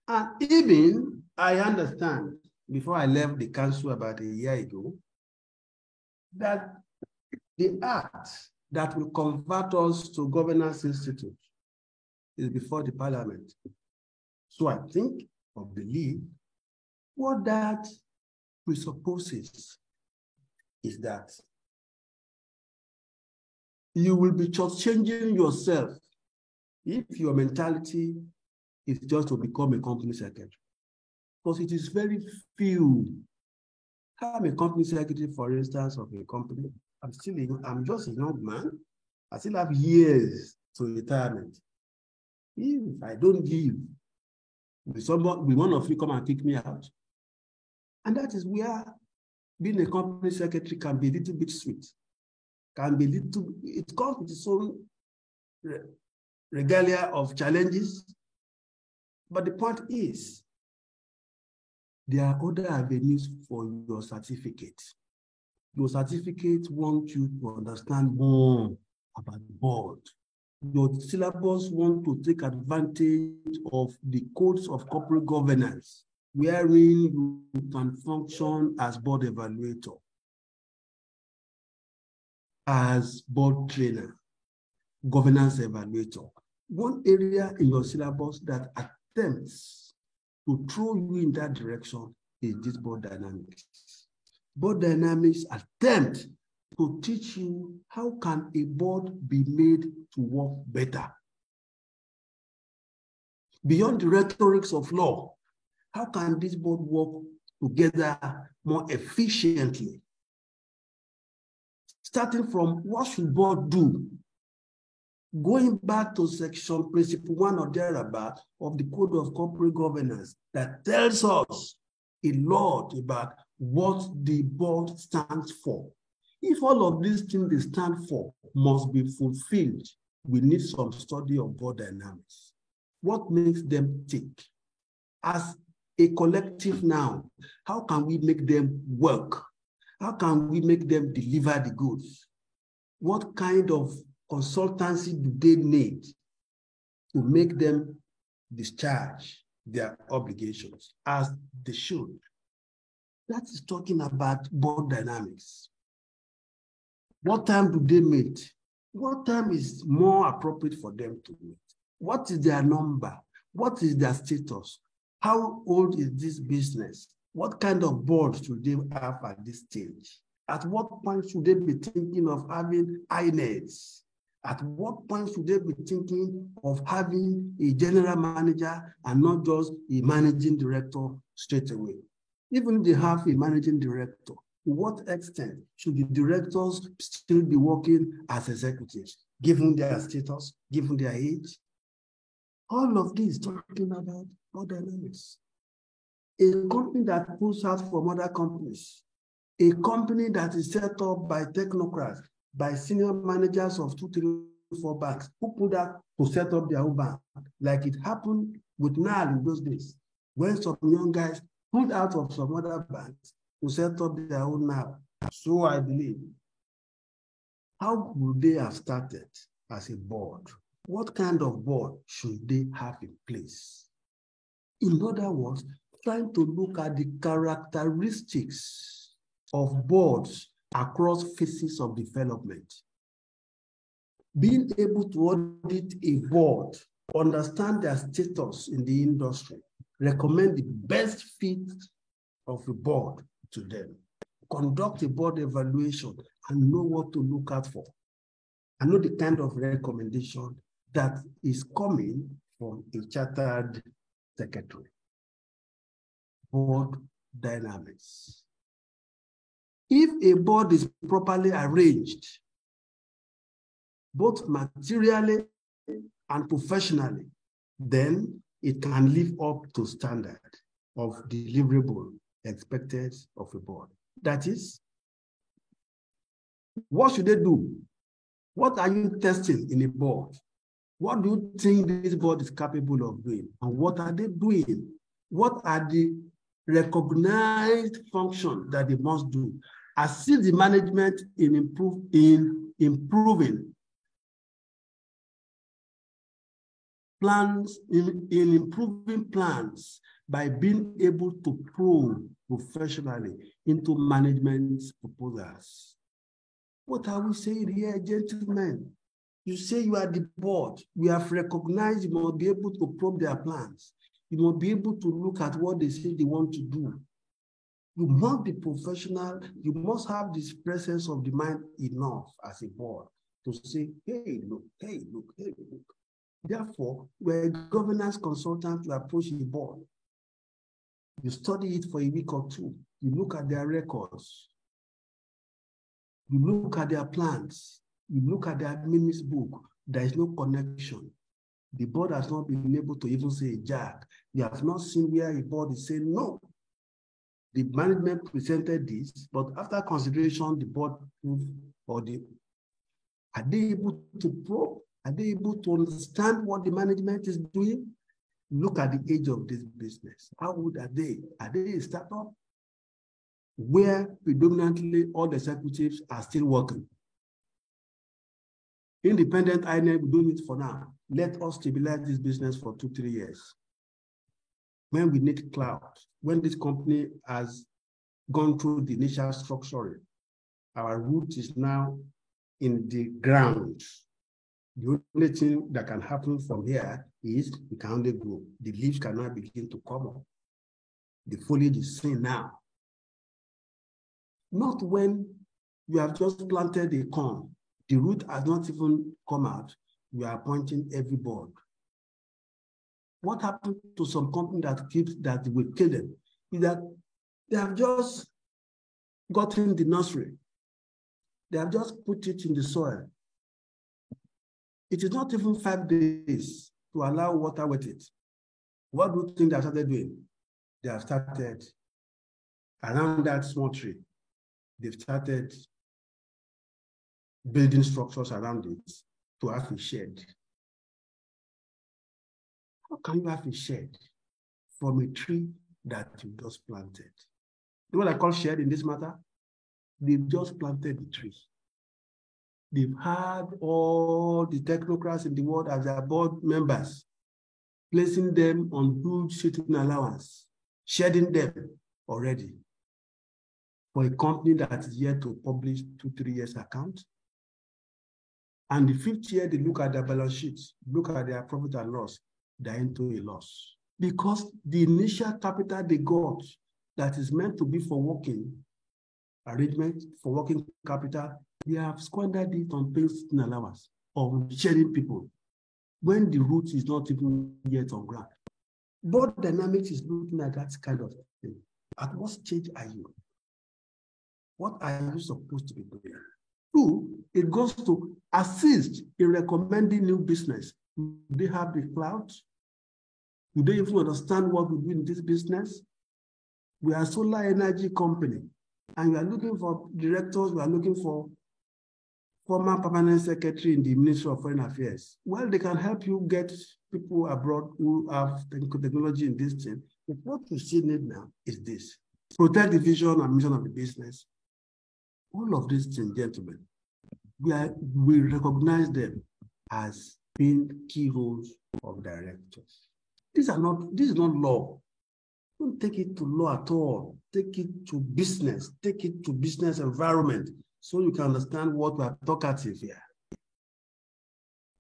S1: and even I understand before I left the council about a year ago that The act that will convert us to governance institute is before the parliament. So I think or believe what that presupposes is that you will be just changing yourself if your mentality is just to become a company secretary. Because it is very few. I'm a company secretary, for instance, of a company. I'm just a young man. I still have years to retirement. If I don't give, will one of you come and pick me out? And that is where being a company secretary can be a little bit sweet. It comes with its own regalia of challenges. But the point is, there are other avenues for your certificate. Your certificate wants you to understand more about the board. Your syllabus wants to take advantage of the codes of corporate governance, wherein you can function as board evaluator, as board trainer, governance evaluator. One area in your syllabus that attempts to throw you in that direction is this board dynamics. Board dynamics attempt to teach you how can a board be made to work better. Beyond the rhetorics of law, how can this board work together more efficiently? Starting from what should board do? Going back to section principle 1 or thereabout of the Code of Corporate Governance that tells us a lot about what the board stands for. If all of these things they stand for must be fulfilled, we need some study of board dynamics. What makes them tick? As a collective now, how can we make them work? How can we make them deliver the goods? What kind of consultancy do they need to make them discharge their obligations as they should? That is talking about board dynamics. What time do they meet? What time is more appropriate for them to meet? What is their number? What is their status? How old is this business? What kind of board should they have at this stage? At what point should they be thinking of having INEDs? At what point should they be thinking of having a general manager and not just a managing director straight away? Even if they have a managing director, to what extent should the directors still be working as executives, given their status, given their age? All of this talking about board dynamics. A company that pulls out from other companies, a company that is set up by technocrats, by senior managers of 2, 3, 4 banks who put out to set up their own bank, like it happened with NAL in those days, when some young guys pulled out of some other banks to set up their own NAL. So I believe, how would they have started as a board? What kind of board should they have in place? In other words, trying to look at the characteristics of boards across phases of development. Being able to audit a board, understand their status in the industry, recommend the best fit of a board to them, conduct a board evaluation and know what to look out for. And know the kind of recommendation that is coming from a chartered secretary. Board dynamics. If a board is properly arranged, both materially and professionally, then it can live up to standard of deliverable expected of a board. That is, what should they do? What are you testing in a board? What do you think this board is capable of doing? And what are they doing? What are the recognized functions that they must do? Assist the management in improving plans, in improving plans by being able to probe professionally into management proposals. What are we saying here, gentlemen? You say you are the board. We have recognized you must be able to probe their plans. You must be able to look at what they say they want to do. You must be professional. You must have this presence of the mind enough as a board to say, hey, look, hey, look, hey, look. Therefore, we're a governance consultant to approach the board. You study it for a week or two. You look at their records. You look at their plans. You look at their minutes book. There is no connection. The board has not been able to even say a jack. You have not seen where a board is saying no. The management presented this, but after consideration, the board proved, or are they able to probe? Are they able to understand what the management is doing? Look at the age of this business. How old are they? Are they a startup where predominantly all the executives are still working? Independent INEC, we do it for now. Let us stabilize this business for 2-3 years. When we need cloud, when this company has gone through the initial structuring, our root is now in the ground. The only thing that can happen from here is we can only grow. The leaves cannot begin to come up. The foliage is seen now. Not when you have just planted a corn. The root has not even come out. We are appointing every board. What happened to some company that will kill them is that they have just gotten the nursery. They have just put it in the soil. It is not even 5 days to allow water with it. What do you think they have started doing? They have started around that small tree. They've started building structures around it to have a shed. How can you have a shed from a tree that you just planted? You know what I call shed in this matter? They've just planted the tree. They've had all the technocrats in the world as their board members, placing them on huge sitting allowance, shedding them already for a company that is yet to publish 2-3 years account. And the 5th year, they look at their balance sheets, look at their profit and loss, they're into a loss. Because the initial capital they got that is meant to be for working arrangement, for working capital, they have squandered it on paying sitting allowance, on sharing people, when the root is not even yet on ground. Board dynamics is looking at that kind of thing. At what stage are you? What are you supposed to be doing? 2, it goes to assist in recommending new business. Do they have the clout? Do they even understand what we do in this business? We are a solar energy company, and we are looking for directors, we are looking for former permanent secretary in the Ministry of Foreign Affairs. Well, they can help you get people abroad who have technology in this thing. But what we still need now is this. Protect the vision and mission of the business. All of these things, gentlemen, we recognize them as being key roles of directors. This is not law. Don't take it to law at all. Take it to business. Take it to business environment so you can understand what we are talkative here.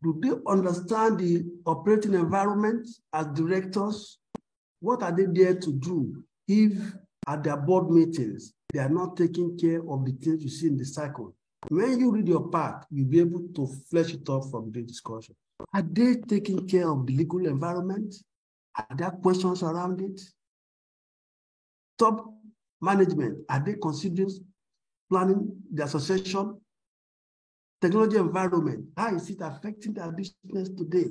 S1: Do they understand the operating environment as directors? What are they there to do if at their board meetings, they are not taking care of the things you see in the cycle? When you read your part, you'll be able to flesh it up from the discussion. Are they taking care of the legal environment? Are there questions around it? Top management, are they considering planning their succession? Technology environment, how is it affecting their business today?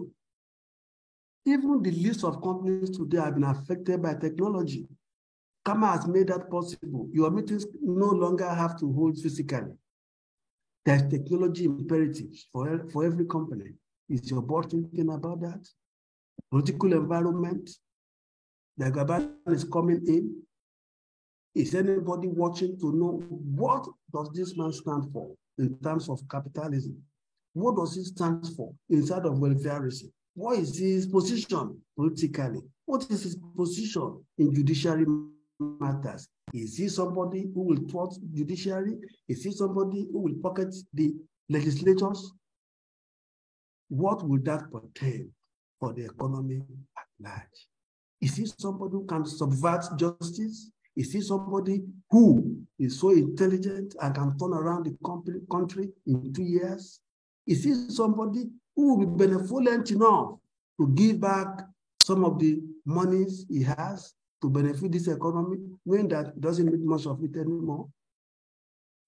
S1: Even the list of companies today have been affected by technology. Kama has made that possible. Your meetings no longer have to hold physically. There's technology imperatives for every company. Is your board thinking about that? Political environment, the government is coming in. Is anybody watching to know what does this man stand for in terms of capitalism? What does he stand for inside of welfareism? What is his position politically? What is his position in judiciary matters. Is he somebody who will thwart judiciary? Is he somebody who will pocket the legislators? What will that portend for the economy at large? Is he somebody who can subvert justice? Is he somebody who is so intelligent and can turn around the country in 2 years? Is he somebody who will be benevolent enough to give back some of the monies he has to benefit this economy, knowing that it doesn't need much of it anymore?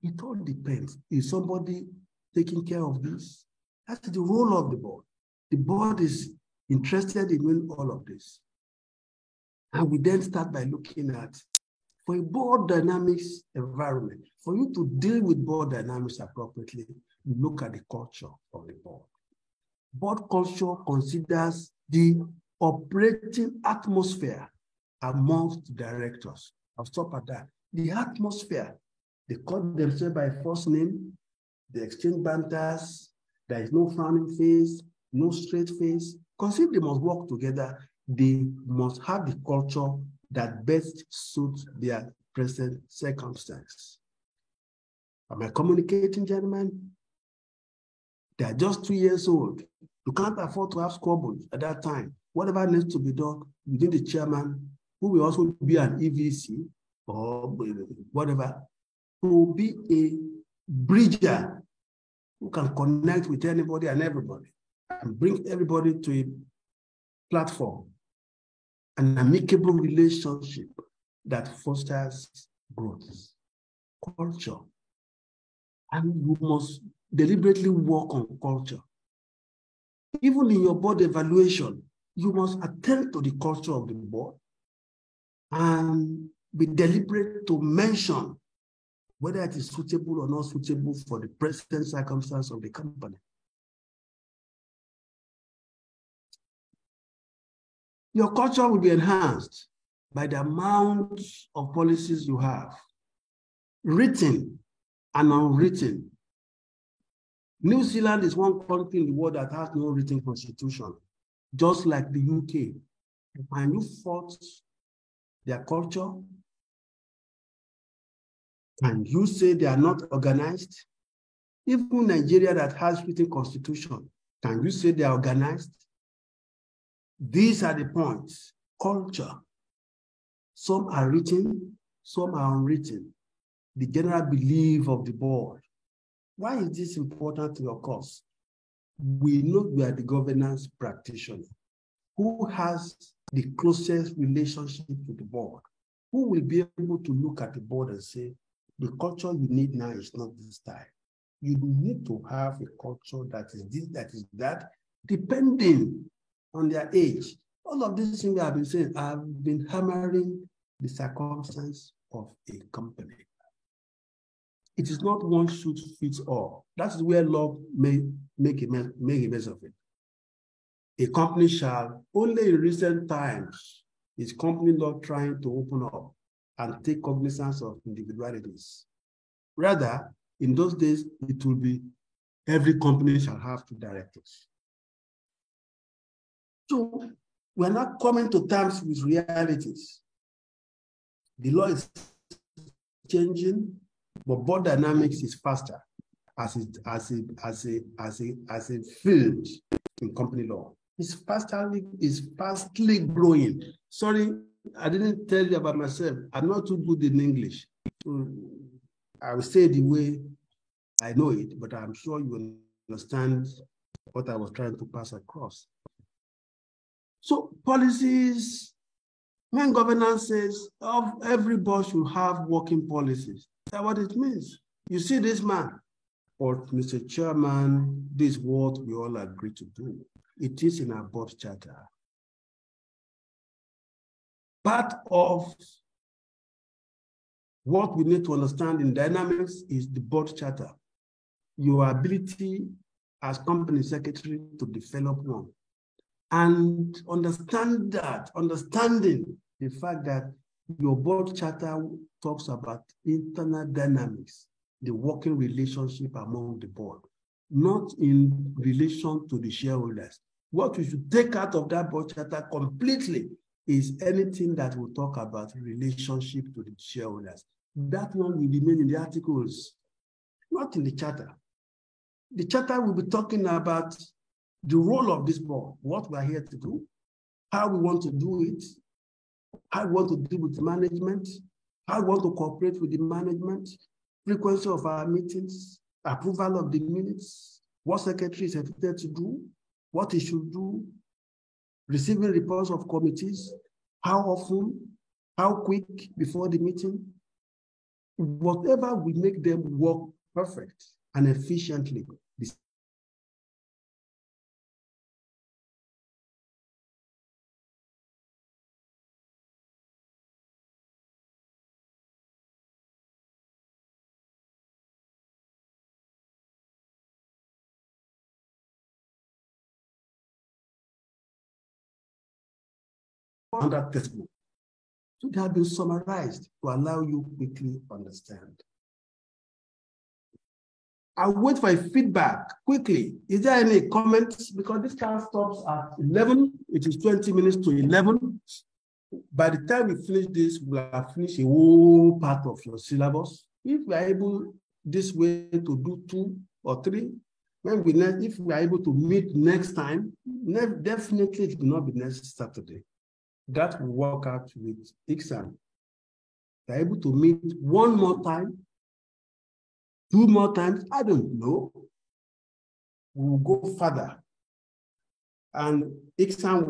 S1: It all depends. Is somebody taking care of this? That's the role of the board. The board is interested in doing all of this. And we then start by looking at, for a board dynamics environment, for you to deal with board dynamics appropriately, you look at the culture of the board. Board culture considers the operating atmosphere amongst directors. I'll stop at that. The atmosphere, they call themselves by first name, they exchange banters, there is no frowning face, no straight face. Consider they must work together. They must have the culture that best suits their present circumstance. Am I communicating, gentlemen? They are just 2 years old. You can't afford to have squabbles at that time. Whatever needs to be done within the chairman, who will also be an EVC or whatever, to be a bridger who can connect with anybody and everybody and bring everybody to a platform, an amicable relationship that fosters growth, culture. And you must deliberately work on culture. Even in your board evaluation, you must attend to the culture of the board and be deliberate to mention whether it is suitable or not suitable for the present circumstance of the company. Your culture will be enhanced by the amount of policies you have, written and unwritten. New Zealand is one country in the world that has no written constitution, just like the UK. And you fought their culture, and you say they are not organized? Even Nigeria that has written constitution, can you say they are organized? These are the points. Culture. Some are written, some are unwritten. The general belief of the board. Why is this important to your cause? We know we are the governance practitioner. Who has the closest relationship with the board? Who will be able to look at the board and say, the culture you need now is not this style. You need to have a culture that is this, that is that, depending on their age. All of these things I've been saying, I've been hammering the circumstance of a company. It is not one suit fits all. That's where law may make a mess of it. A company shall, only in recent times, is company law trying to open up and take cognizance of individualities. Rather, in those days, it will be every company shall have 2 directors. So we're not coming to terms with realities. The law is changing, but board dynamics is faster as a field in company law. It's fastly growing. Sorry, I didn't tell you about myself. I'm not too good in English. So I will say the way I know it, but I'm sure you understand what I was trying to pass across. So policies, when governance says every boss should have working policies, that's what it means. You see this man, or Mr. Chairman, this is what we all agree to do. It is in our board charter. Part of what we need to understand in dynamics is the board charter. Your ability as company secretary to develop one. And understanding the fact that your board charter talks about internal dynamics, the working relationship among the board, not in relation to the shareholders. What we should take out of that board charter completely is anything that will talk about relationship to the shareholders. That one will remain in the articles, not in the charter. The charter will be talking about the role of this board, what we are here to do, how we want to do it, how we want to deal with management, how we want to cooperate with the management, frequency of our meetings, approval of the minutes, what secretary is expected to do, what he should do, receiving reports of committees, how often, how quick before the meeting, whatever will make them work perfect and efficiently. On that textbook. So they have been summarized to allow you quickly understand. I'll wait for a feedback quickly. Is there any comments? Because this class stops at 11. It is 20 minutes to 11. By the time we finish this, we'll have finished a whole part of your syllabus. If we are able this way to do 2 or 3, if we are able to meet next time, definitely it will not be next Saturday. That will work out with Ixan. They're able to meet 1 more time, 2 more times, I don't know. We'll go further. And Ixan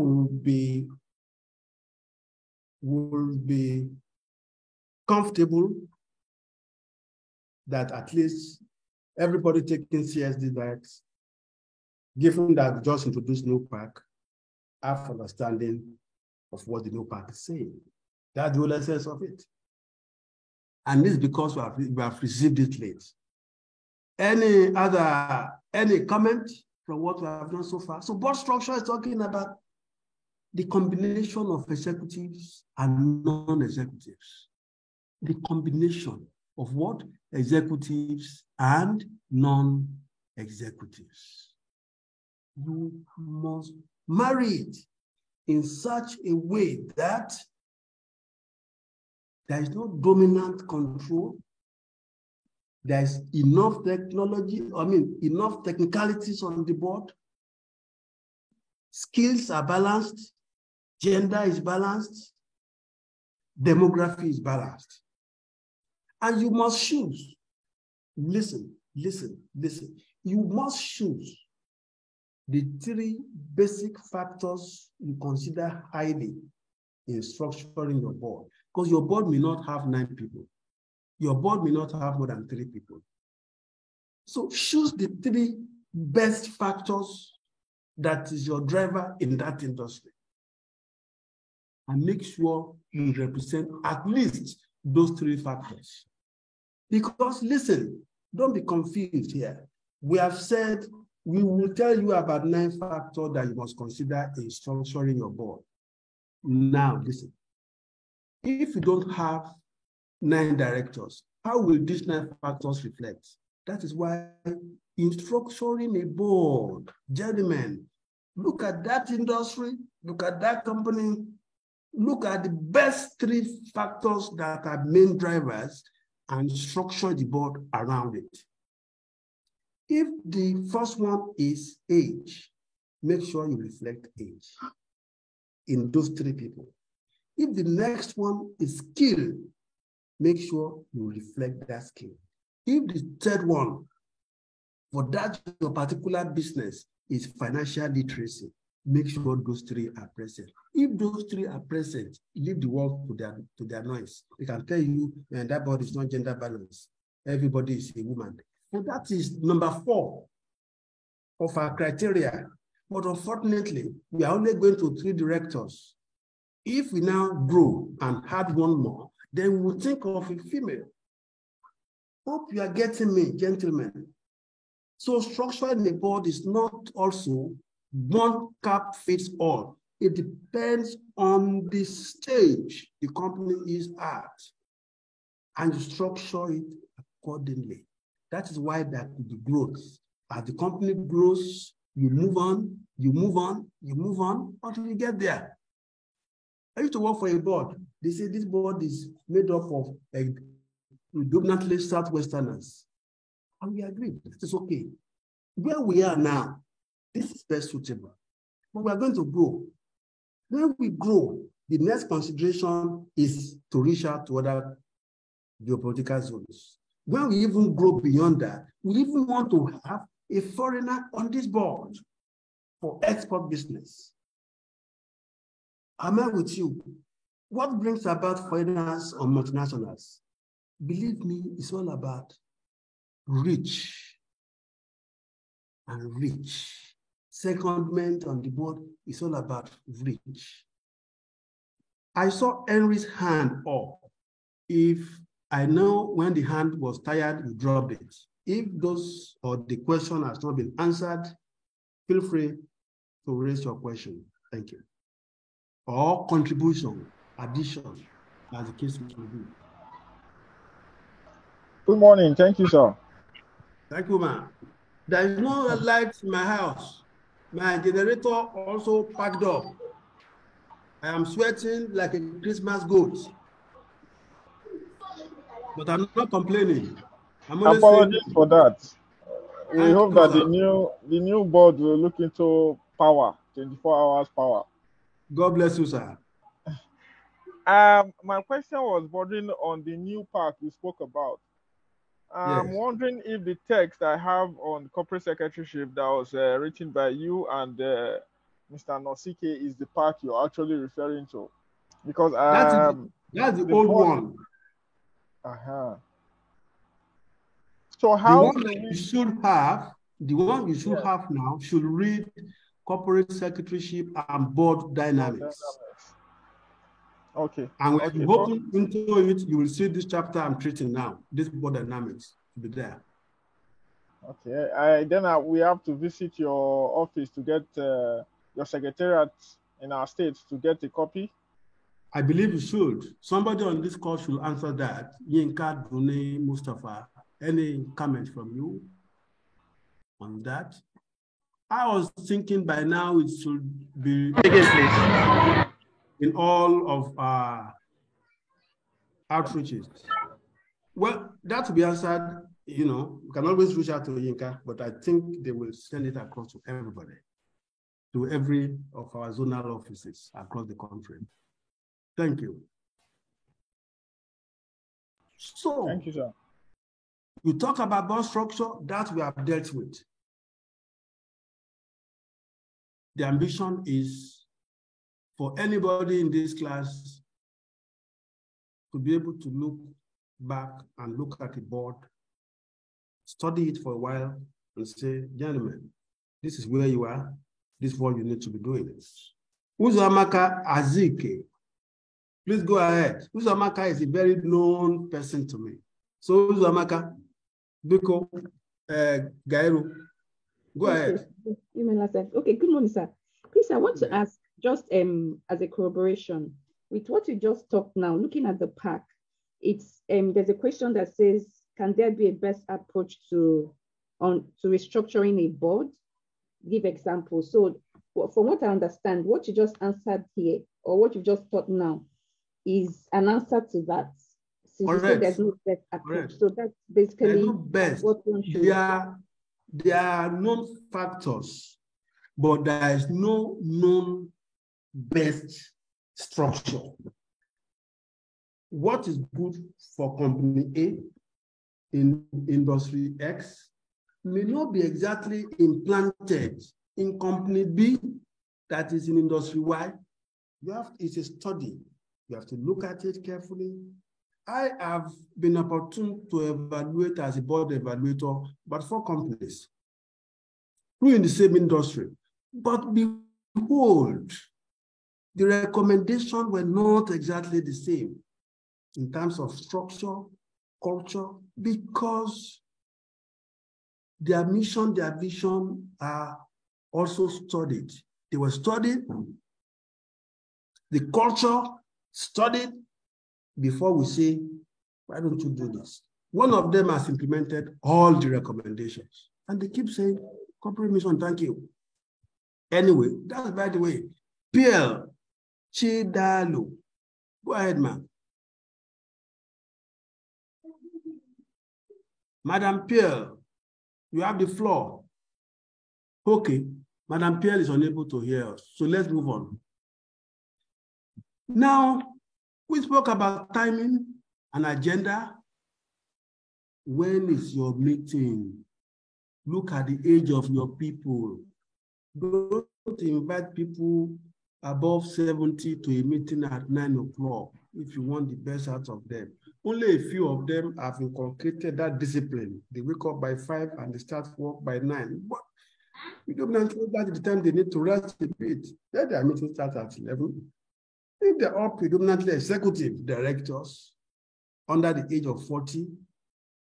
S1: will be comfortable that at least everybody taking CSD bags, given that we just introduced NOPAC, have understanding of what the NOPAC is saying. That's the whole essence of it. And this is because we have received it late. Any comment from what we have done so far? So board structure is talking about the combination of executives and non-executives. The combination of what? Executives and non-executives. You must marry it in such a way that there is no dominant control. There's enough technology, enough technicalities on the board. Skills are balanced, gender is balanced, demography is balanced. And you must choose. Listen. You must choose the 3 basic factors you consider highly in structuring your board. Because your board may not have 9 people. Your board may not have more than 3 people. So choose the 3 best factors that is your driver in that industry. And make sure you represent at least those 3 factors. Because listen, don't be confused here. We have said we will tell you about 9 factors that you must consider in structuring your board. Now, listen. If you don't have 9 directors, how will these 9 factors reflect? That is why in structuring a board, gentlemen, look at that industry, look at that company, look at the best 3 factors that are main drivers and structure the board around it. If the first one is age, make sure you reflect age in those 3 people. If the next one is skill, make sure you reflect that skill. If the third one, for that your particular business, is financial literacy, make sure those 3 are present. If those 3 are present, leave the world to their noise. They can tell you, and that board is not gender balanced. Everybody is a woman. So that is number 4 of our criteria. But unfortunately, we are only going to 3 directors. If we now grow and add 1 more, then we'll think of a female. Hope you are getting me, gentlemen. So structuring the board is not also one cap fits all. It depends on the stage the company is at, and you structure it accordingly. That is why there could be growth. As the company grows, you move on until you get there. I used to work for a board. They say this board is made up of predominantly Southwesterners. And we agreed, it is okay. Where we are now, this is best suitable. But we are going to grow. When we grow, the next consideration is to reach out to other geopolitical zones. When we even grow beyond that, we even want to have a foreigner on this board for export business. Am I with you? What brings about foreigners or multinationals? Believe me, it's all about reach and reach. Secondment on the board is all about reach. I saw Henry's hand up. If I know when the hand was tired, you dropped it. If those or the question has not been answered, feel free to raise your question. Thank you. Or contribution, addition, as the case may be.
S14: Good morning. Thank you, sir.
S1: Thank you, ma'am. There is no light in my house. My generator also packed up. I am sweating like a Christmas goat. But I'm not complaining.
S14: Apologies for that. We hope that the new board will look into power, 24 hours power.
S1: God bless you, sir.
S14: My question was bordering on the new park we spoke about. I'm wondering if the text I have on corporate secretaryship that was written by you and Mr. Nosike is the park you're actually referring to. Because
S1: that's the old one.
S14: So how
S1: the one you should have now should read corporate secretaryship and board dynamics.
S14: Okay.
S1: And when you open into it, you will see this chapter I'm treating now. This board dynamics will be there.
S14: Okay. Then we have to visit your office to get your secretariat in our state to get a copy.
S1: I believe you should. Somebody on this call should answer that. Yinka, Brunei, Mustafa. Any comment from you on that? I was thinking by now it should be in all of our outreaches. Well, that will be answered, you know, you can always reach out to Yinka, but I think they will send it across to everybody, to every of our zonal offices across the country. Thank you. So,
S14: thank you, sir.
S1: You talk about board structure, that we have dealt with. The ambition is for anybody in this class to be able to look back and look at the board, study it for a while, and say, gentlemen, this is where you are, this is what you need to be doing. Uzamaka Azike, please go ahead. Uzamaka is a very known person to me. So Uzamaka, Biko, Gairu, go ahead.
S10: Okay, good morning, sir. Please, I want to ask, just as a corroboration, with what you just talked now, looking at the pack, it's there's a question that says, can there be a best approach to restructuring a board? Give examples. So from what I understand, what you just answered here, or what you just taught now, is an answer to that. Since you said there's no best approach. So that's basically
S1: no best.
S10: What one should
S1: there are known factors, but there is no known best structure. What is good for company A in industry X may not be exactly implanted in company B that is in industry Y. It's a study. You have to look at it carefully. I have been opportune to evaluate as a board evaluator, but for companies who in the same industry. But behold, the recommendations were not exactly the same in terms of structure, culture, because their mission, their vision are also studied. They were studied, the culture studied, before we say, why don't you do this? One of them has implemented all the recommendations. And they keep saying, corporate mission, thank you. Anyway, that's by the way. PL, Chidalu. Go ahead, ma'am. Madam Pierre, you have the floor. Okay, Madam Pierre is unable to hear us, so let's move on. Now, we spoke about timing and agenda. When is your meeting? Look at the age of your people. Don't invite people above 70 to a meeting at 9 o'clock if you want the best out of them. Only a few of them have inculcated that discipline. They wake up by 5 and they start work by 9. But we don't know that the time they need to rest a bit. Let their meeting start at 11. If they're all predominantly executive directors under the age of 40,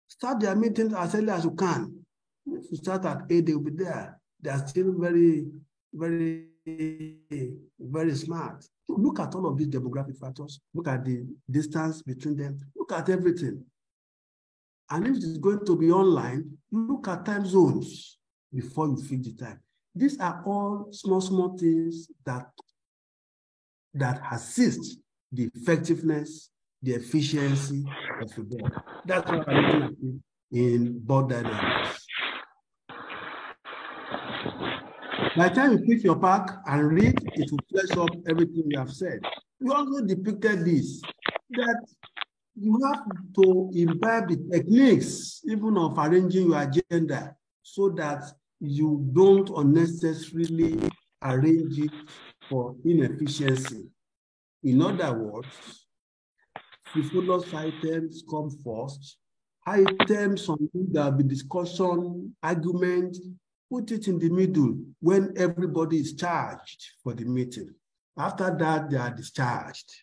S1: start their meetings as early as you can. If you start at 8, they'll be there. They are still very, very, very smart. So look at all of these demographic factors. Look at the distance between them. Look at everything. And if it's going to be online, look at time zones before you fix the time. These are all small things that assist the effectiveness, the efficiency of the board. That's what I'm looking at in board dynamics. By the time you pick your pack and read, it will flesh up everything we have said. We also depicted this, that you have to imbibe the techniques, even of arranging your agenda, so that you don't unnecessarily arrange it for inefficiency. In other words, frivolous items come first. Items on which there will be discussion, argument, put it in the middle when everybody is charged for the meeting. After that, they are discharged.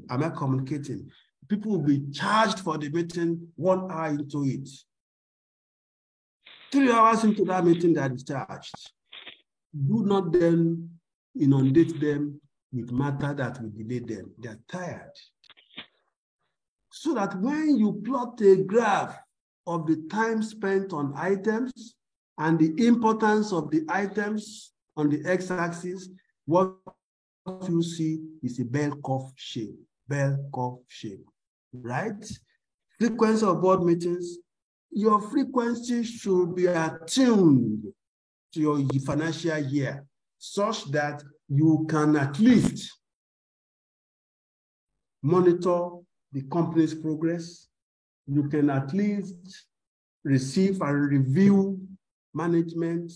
S1: Am I communicating? People will be charged for the meeting 1 hour into it. 3 hours into that meeting, they are discharged. Do not then inundate them with matter that will delay them. They are tired. So that when you plot a graph of the time spent on items and the importance of the items on the x-axis, what you see is a bell curve shape, right? Frequency of board meetings, your frequency should be attuned to your financial year such that you can at least monitor the company's progress. You can at least receive and review management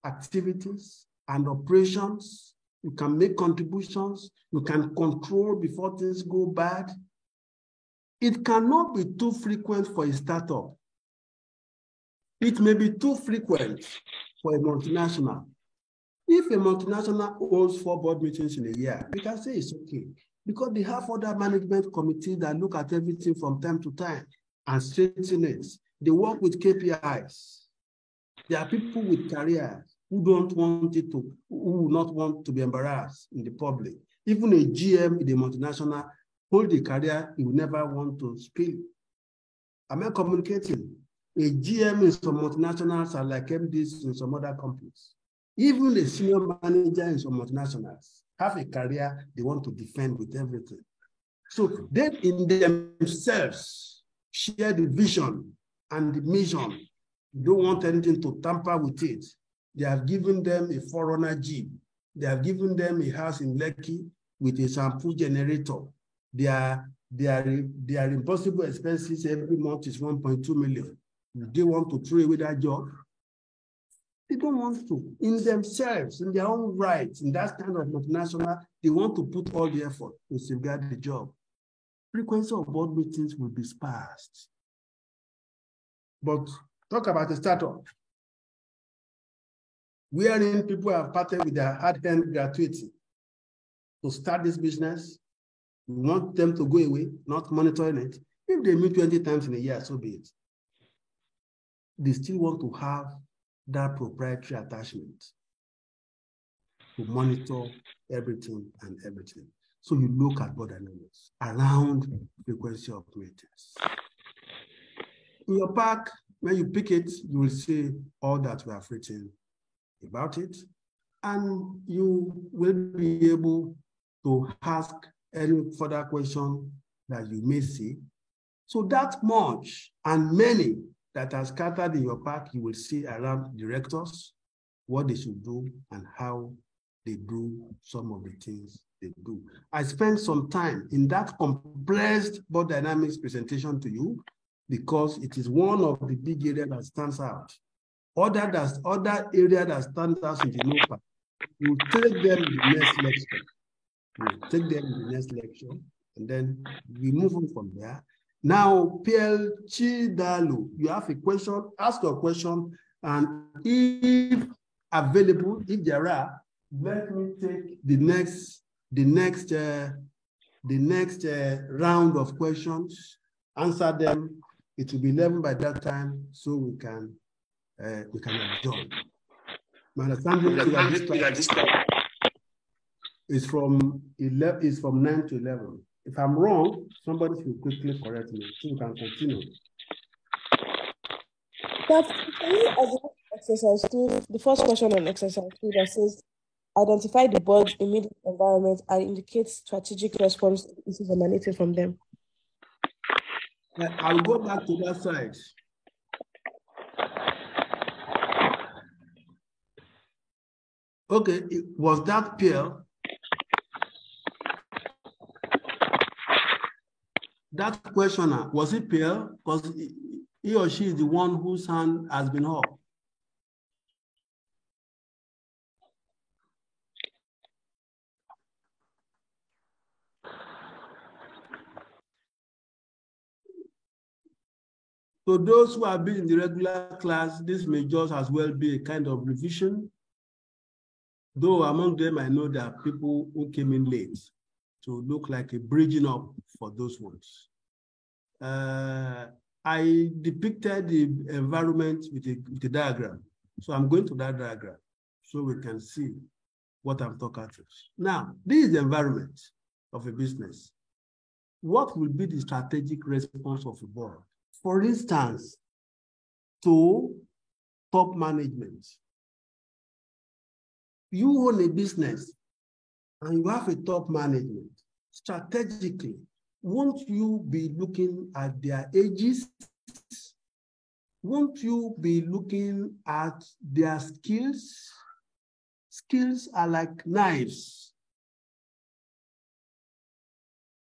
S1: activities and operations. You can make contributions. You can control before things go bad. It cannot be too frequent for a startup. It may be too frequent for a multinational. If a multinational holds 4 board meetings in a year, we can say it's okay, because they have other management committees that look at everything from time to time and straighten it. They work with KPIs. There are people with careers who don't want it to, who not want to be embarrassed in the public. Even a GM in a multinational hold a career he would never want to spill. Am I communicating? A GM in some multinationals are like MDs in some other companies. Even a senior manager in some multinationals have a career they want to defend with everything. So they in themselves share the vision and the mission. Don't want anything to tamper with it. They have given them a 4Runner Jeep. They have given them a house in Lekki with a shampoo generator. Their impossible expenses every month is 1.2 million. They want to throw away that job. They don't want to. In themselves, in their own rights, in that kind of multinational, they want to put all the effort to safeguard the job. Frequency of board meetings will be sparse. But talk about a startup, wherein people have parted with their hard-earned gratuity to start this business. We want them to go away, not monitoring it. If they meet 20 times in a year, so be it. They still want to have that proprietary attachment to monitor everything and everything. So you look at board dynamics around frequency of meetings. In your pack, when you pick it, you will see all that we have written about it, and you will be able to ask any further question that you may see. So that much and many that are scattered in your pack, you will see around directors, what they should do and how they do some of the things they do. I spent some time in that compressed board dynamics presentation to you because it is one of the big areas that stands out. Other area that stands out in the notepad, we'll take them in the next lecture. We'll take them in the next lecture, and then we move on from there. Now, PL Chidalu, you have a question, ask your question, and if available, if there are, let me take the next round of questions, answer them. It will be 11 by that time, so we can adjourn. My understanding is from 9 to 11. If I'm wrong, somebody should quickly correct me so we can continue.
S3: That's exercise 2, the first question on exercise 2 that says, identify the board's immediate environment and indicate strategic response to issues emanating from them.
S1: I'll go back to that side. Okay, was that Pierre? That questioner, was it Pierre? Because he or she is the one whose hand has been up. So those who have been in the regular class, this may just as well be a kind of revision. Though among them, I know there are people who came in late to look like a bridging up for those ones. I depicted the environment with a diagram. So I'm going to that diagram so we can see what I'm talking about. Now, this is the environment of a business. What will be the strategic response of a board? For instance, to top management. You own a business and you have a top management. Strategically, won't you be looking at their ages? Won't you be looking at their skills? Skills are like knives.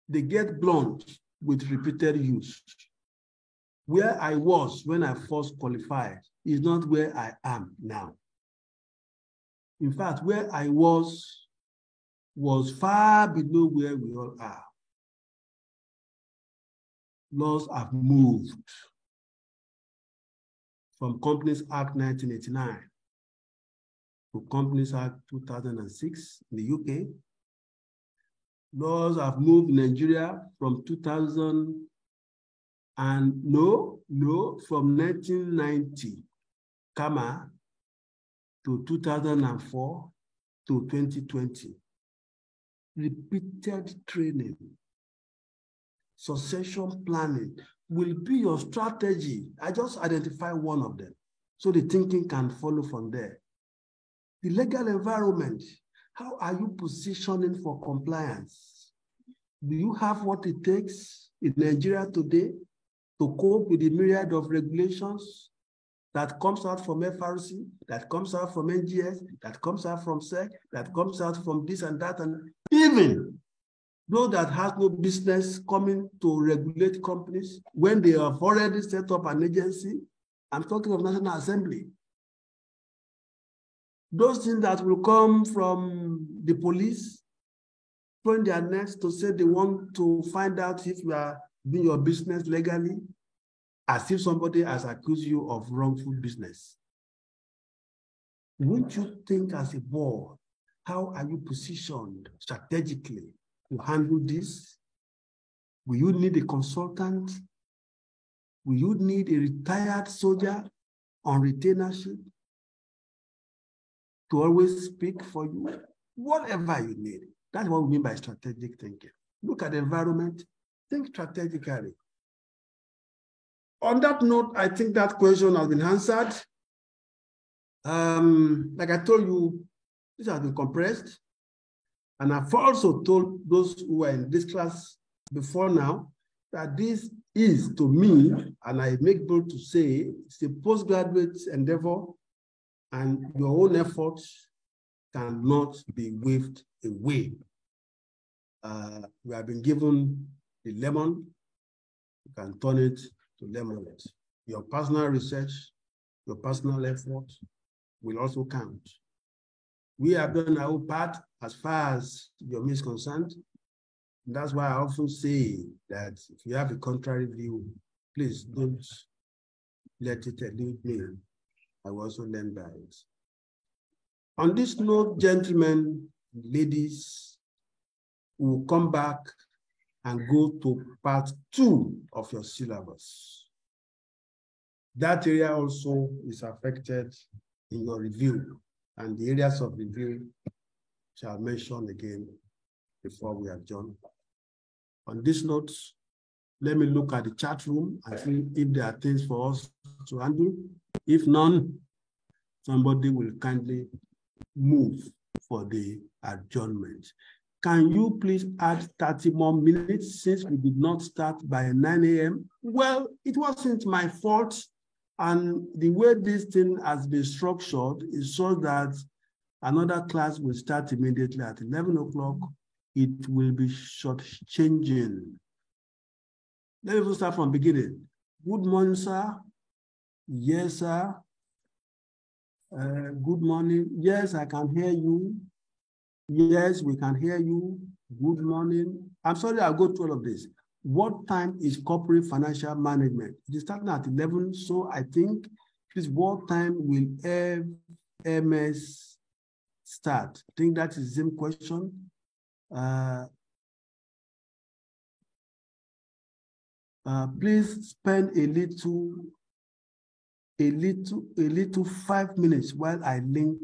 S1: They get blunt with repeated use. Where I was when I first qualified is not where I am now. In fact, where I was far below where we all are. Laws have moved from Companies Act 1989 to Companies Act 2006 in the UK. Laws have moved in Nigeria from 1990, to 2004 to 2020. Repeated training, succession planning will be your strategy. I just identify one of them so the thinking can follow from there. The legal environment, how are you positioning for compliance? Do you have what it takes in Nigeria today to cope with the myriad of regulations that comes out from FRC, that comes out from NGS, that comes out from SEC, that comes out from this and that, and even those that has no business coming to regulate companies when they have already set up an agency? I'm talking of National Assembly. Those things that will come from the police, throwing their necks to say they want to find out if you are doing your business legally, as if somebody has accused you of wrongful business. Won't you think as a board, how are you positioned strategically to handle this? Will you need a consultant? Will you need a retired soldier on retainership to always speak for you? Whatever you need. That's what we mean by strategic thinking. Look at the environment, think strategically. On that note, I think that question has been answered. Like I told you, this has been compressed. And I've also told those who are in this class before now that this is, to me, and I make bold to say, it's a postgraduate endeavor, and your own efforts cannot be waved away. We have been given the lemon, you can turn it to lemonade. Your personal research, your personal effort will also count. We have done our part as far as your is concerned. That's why I often say that if you have a contrary view, please don't let it elude me. I will also learn by it. On this note, gentlemen, ladies, we will come back and go to part 2 of your syllabus. That area also is affected in your review, and the areas of review shall mention again before we adjourn. On this note, let me look at the chat room and see if there are things for us to handle. If none, somebody will kindly move for the adjournment. Can you please add 30 more minutes since we did not start by 9 a.m.? Well, it wasn't my fault. And the way this thing has been structured is so that another class will start immediately at 11 o'clock. It will be short-changing. Let me start from the beginning. Good morning, sir. Yes, sir. Good morning. Yes, I can hear you. Yes, we can hear you. Good morning. I'm sorry, I'll go through all of this. What time is corporate financial management? It is starting at 11, so I think, please, what time will MS start? I think that is the same question. Please spend a little 5 minutes while I link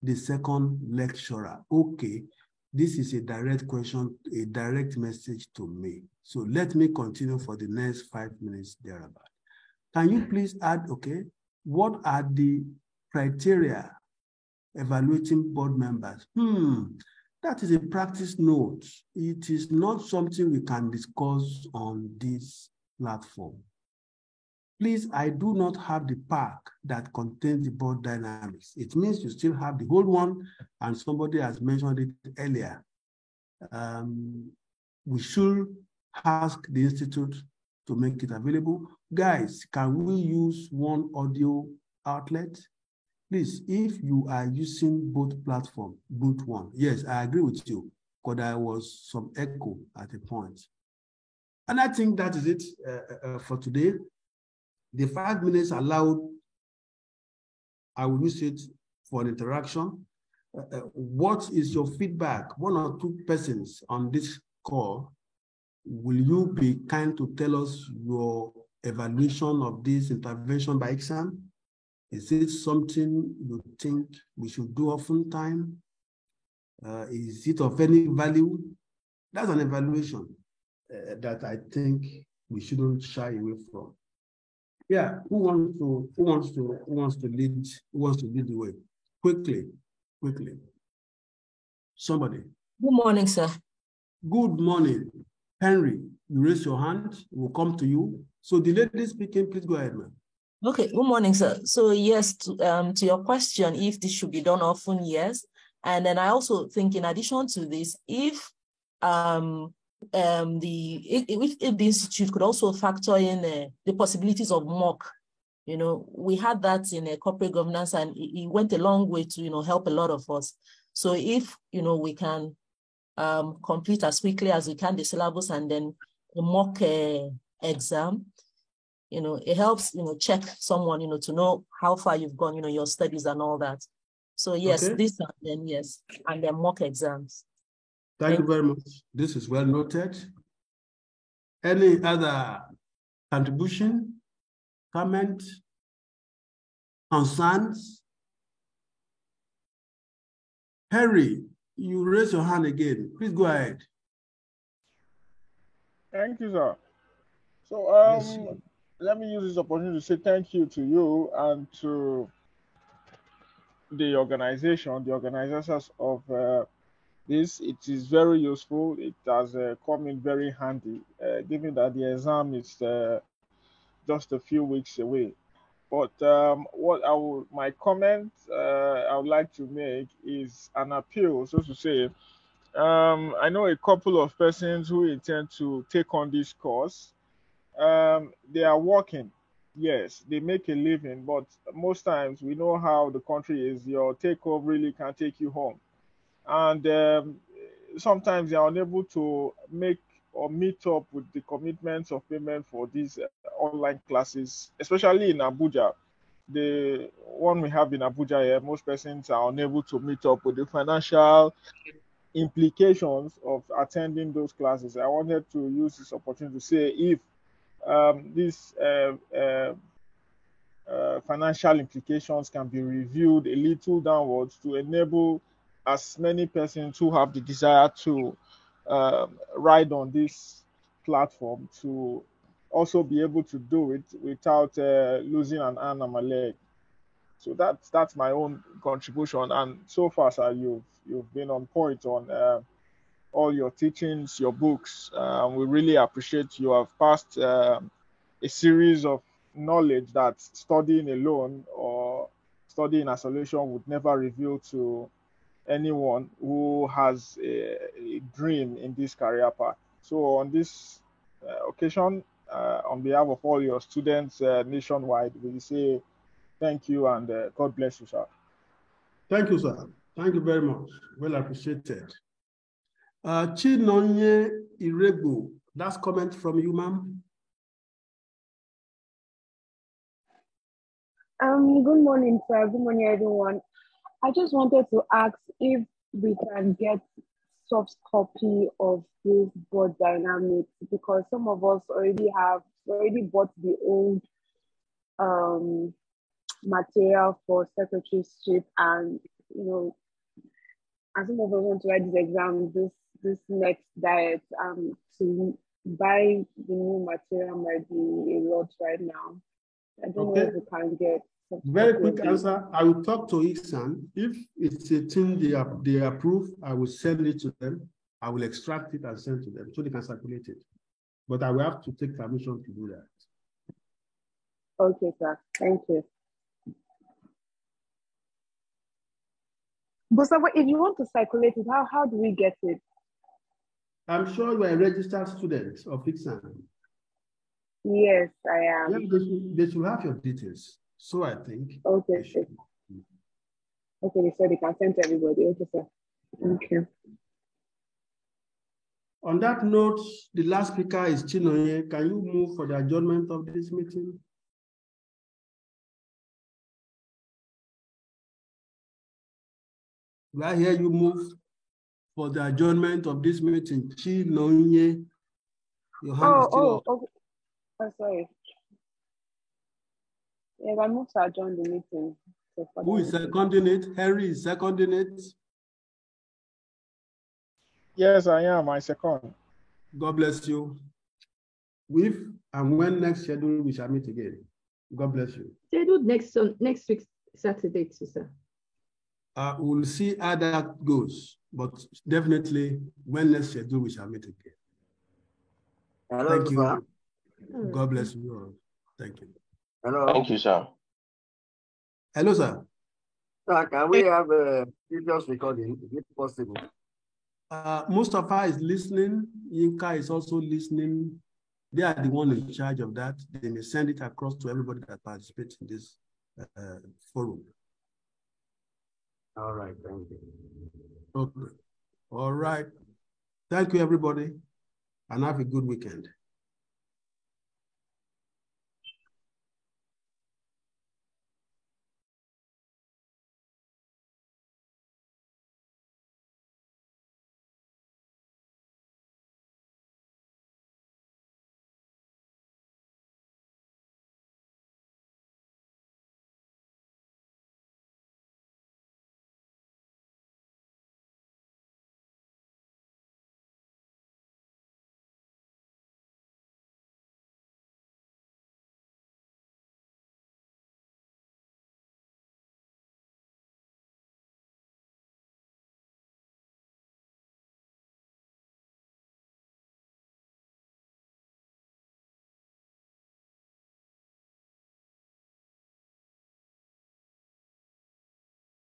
S1: the second lecturer. Okay, this is a direct question, a direct message to me. So let me continue for the next 5 minutes thereabout. Can you please add, okay, what are the criteria evaluating board members? That is a practice note. It is not something we can discuss on this platform. Please, I do not have the pack that contains the board dynamics. It means you still have the old one, and somebody has mentioned it earlier. We should ask the Institute to make it available. Guys, can we use one audio outlet? Please, if you are using both platforms, boot one. Yes, I agree with you, because there was some echo at a point. And I think that is it for today. The 5 minutes allowed, I will use it for an interaction. What is your feedback? 1 or 2 persons on this call, will you be kind to tell us your evaluation of this intervention by exam? Is it something you think we should do oftentimes? Is it of any value? That's an evaluation that I think we shouldn't shy away from. Yeah, who wants to lead the way? Quickly. Somebody.
S8: Good morning, sir.
S1: Good morning. Henry, you raise your hand, we'll come to you. So the lady speaking, please go ahead, ma'am.
S8: Okay, good morning, sir. So yes, to your question, if this should be done often, yes. And then I also think in addition to this, if the institute could also factor in the possibilities of mock, we had that in corporate governance, and it went a long way to help a lot of us. So if we can complete as quickly as we can the syllabus and then the mock exam, it helps check someone to know how far you've gone, your studies and all that. So yes, okay. This and then yes, and then mock exams.
S1: Thank you very much. This is well noted. Any other contribution, comment, concerns? Harry, you raise your hand again. Please go ahead.
S14: Thank you, sir. So let me use this opportunity to say thank you to you and to the organization, the organizers of this, it is very useful. It has come in very handy, given that the exam is just a few weeks away. But my comment I would like to make is an appeal, so to say. I know a couple of persons who intend to take on this course. They are working. Yes, they make a living, but most times we know how the country is. Your take home really can take you home. And sometimes they are unable to make or meet up with the commitments of payment for these online classes, especially in Abuja. The one we have in Abuja here, most persons are unable to meet up with the financial implications of attending those classes. I wanted to use this opportunity to say if these financial implications can be reviewed a little downwards to enable as many persons who have the desire to ride on this platform to also be able to do it without losing an arm and a leg. So that's my own contribution. And so far, sir, you've been on point on all your teachings, your books. We really appreciate you have passed a series of knowledge that studying alone or studying in isolation would never reveal to anyone who has a dream in this career path. So on this occasion, on behalf of all your students nationwide, we say thank you and God bless you, sir.
S1: Thank you, sir. Thank you very much. Well appreciated. Chinonye Iregu, last comment from you, ma'am.
S15: Good morning, sir. Good morning, everyone. I just wanted to ask if we can get soft copy of this board dynamics, because some of us already bought the old material for secretaryship, and and some of us want to write this exam this next diet. To buy the new material might be a lot right now. I don't know if we can get.
S1: Very quick answer. I will talk to Iksan. If it's a thing they approve, I will send it to them. I will extract it and send it to them so they can circulate it. But I will have to take permission to do that.
S15: Okay, sir. Thank you. But sir, if you want to circulate it, how do we get it?
S1: I'm sure you are a registered student of Iksan.
S15: Yes, I am.
S1: Yeah, they should have your details. So I think.
S15: Okay. Okay, they said they can send to everybody. Okay, sir. Thank you.
S1: On that note, the last speaker is Chinonye. Can you move for the adjournment of this meeting? Do I hear you move for the adjournment of this meeting? Chinonye. Your hand is still up.
S15: Okay. Oh, sorry. Yeah, I moved to adjourn the meeting.
S1: Who is seconding it? Henry is seconding it.
S14: Yes, I am. I second.
S1: God bless you. With and when next schedule we shall meet again. God bless you.
S10: Scheduled next week, Saturday, sir.
S1: We'll see how that goes, but definitely when next schedule we shall meet again.
S16: Hello,
S1: thank you.
S16: Sir.
S1: God bless you all. Thank you.
S16: Hello.
S17: Thank you, sir.
S1: Hello, sir.
S16: Sir, can we have a previous recording? Is it possible?
S1: Mustafa is listening. Yinka is also listening. They are the one in charge of that. They may send it across to everybody that participates in this forum.
S16: All right, thank you.
S1: Okay. All right. Thank you, everybody, and have a good weekend.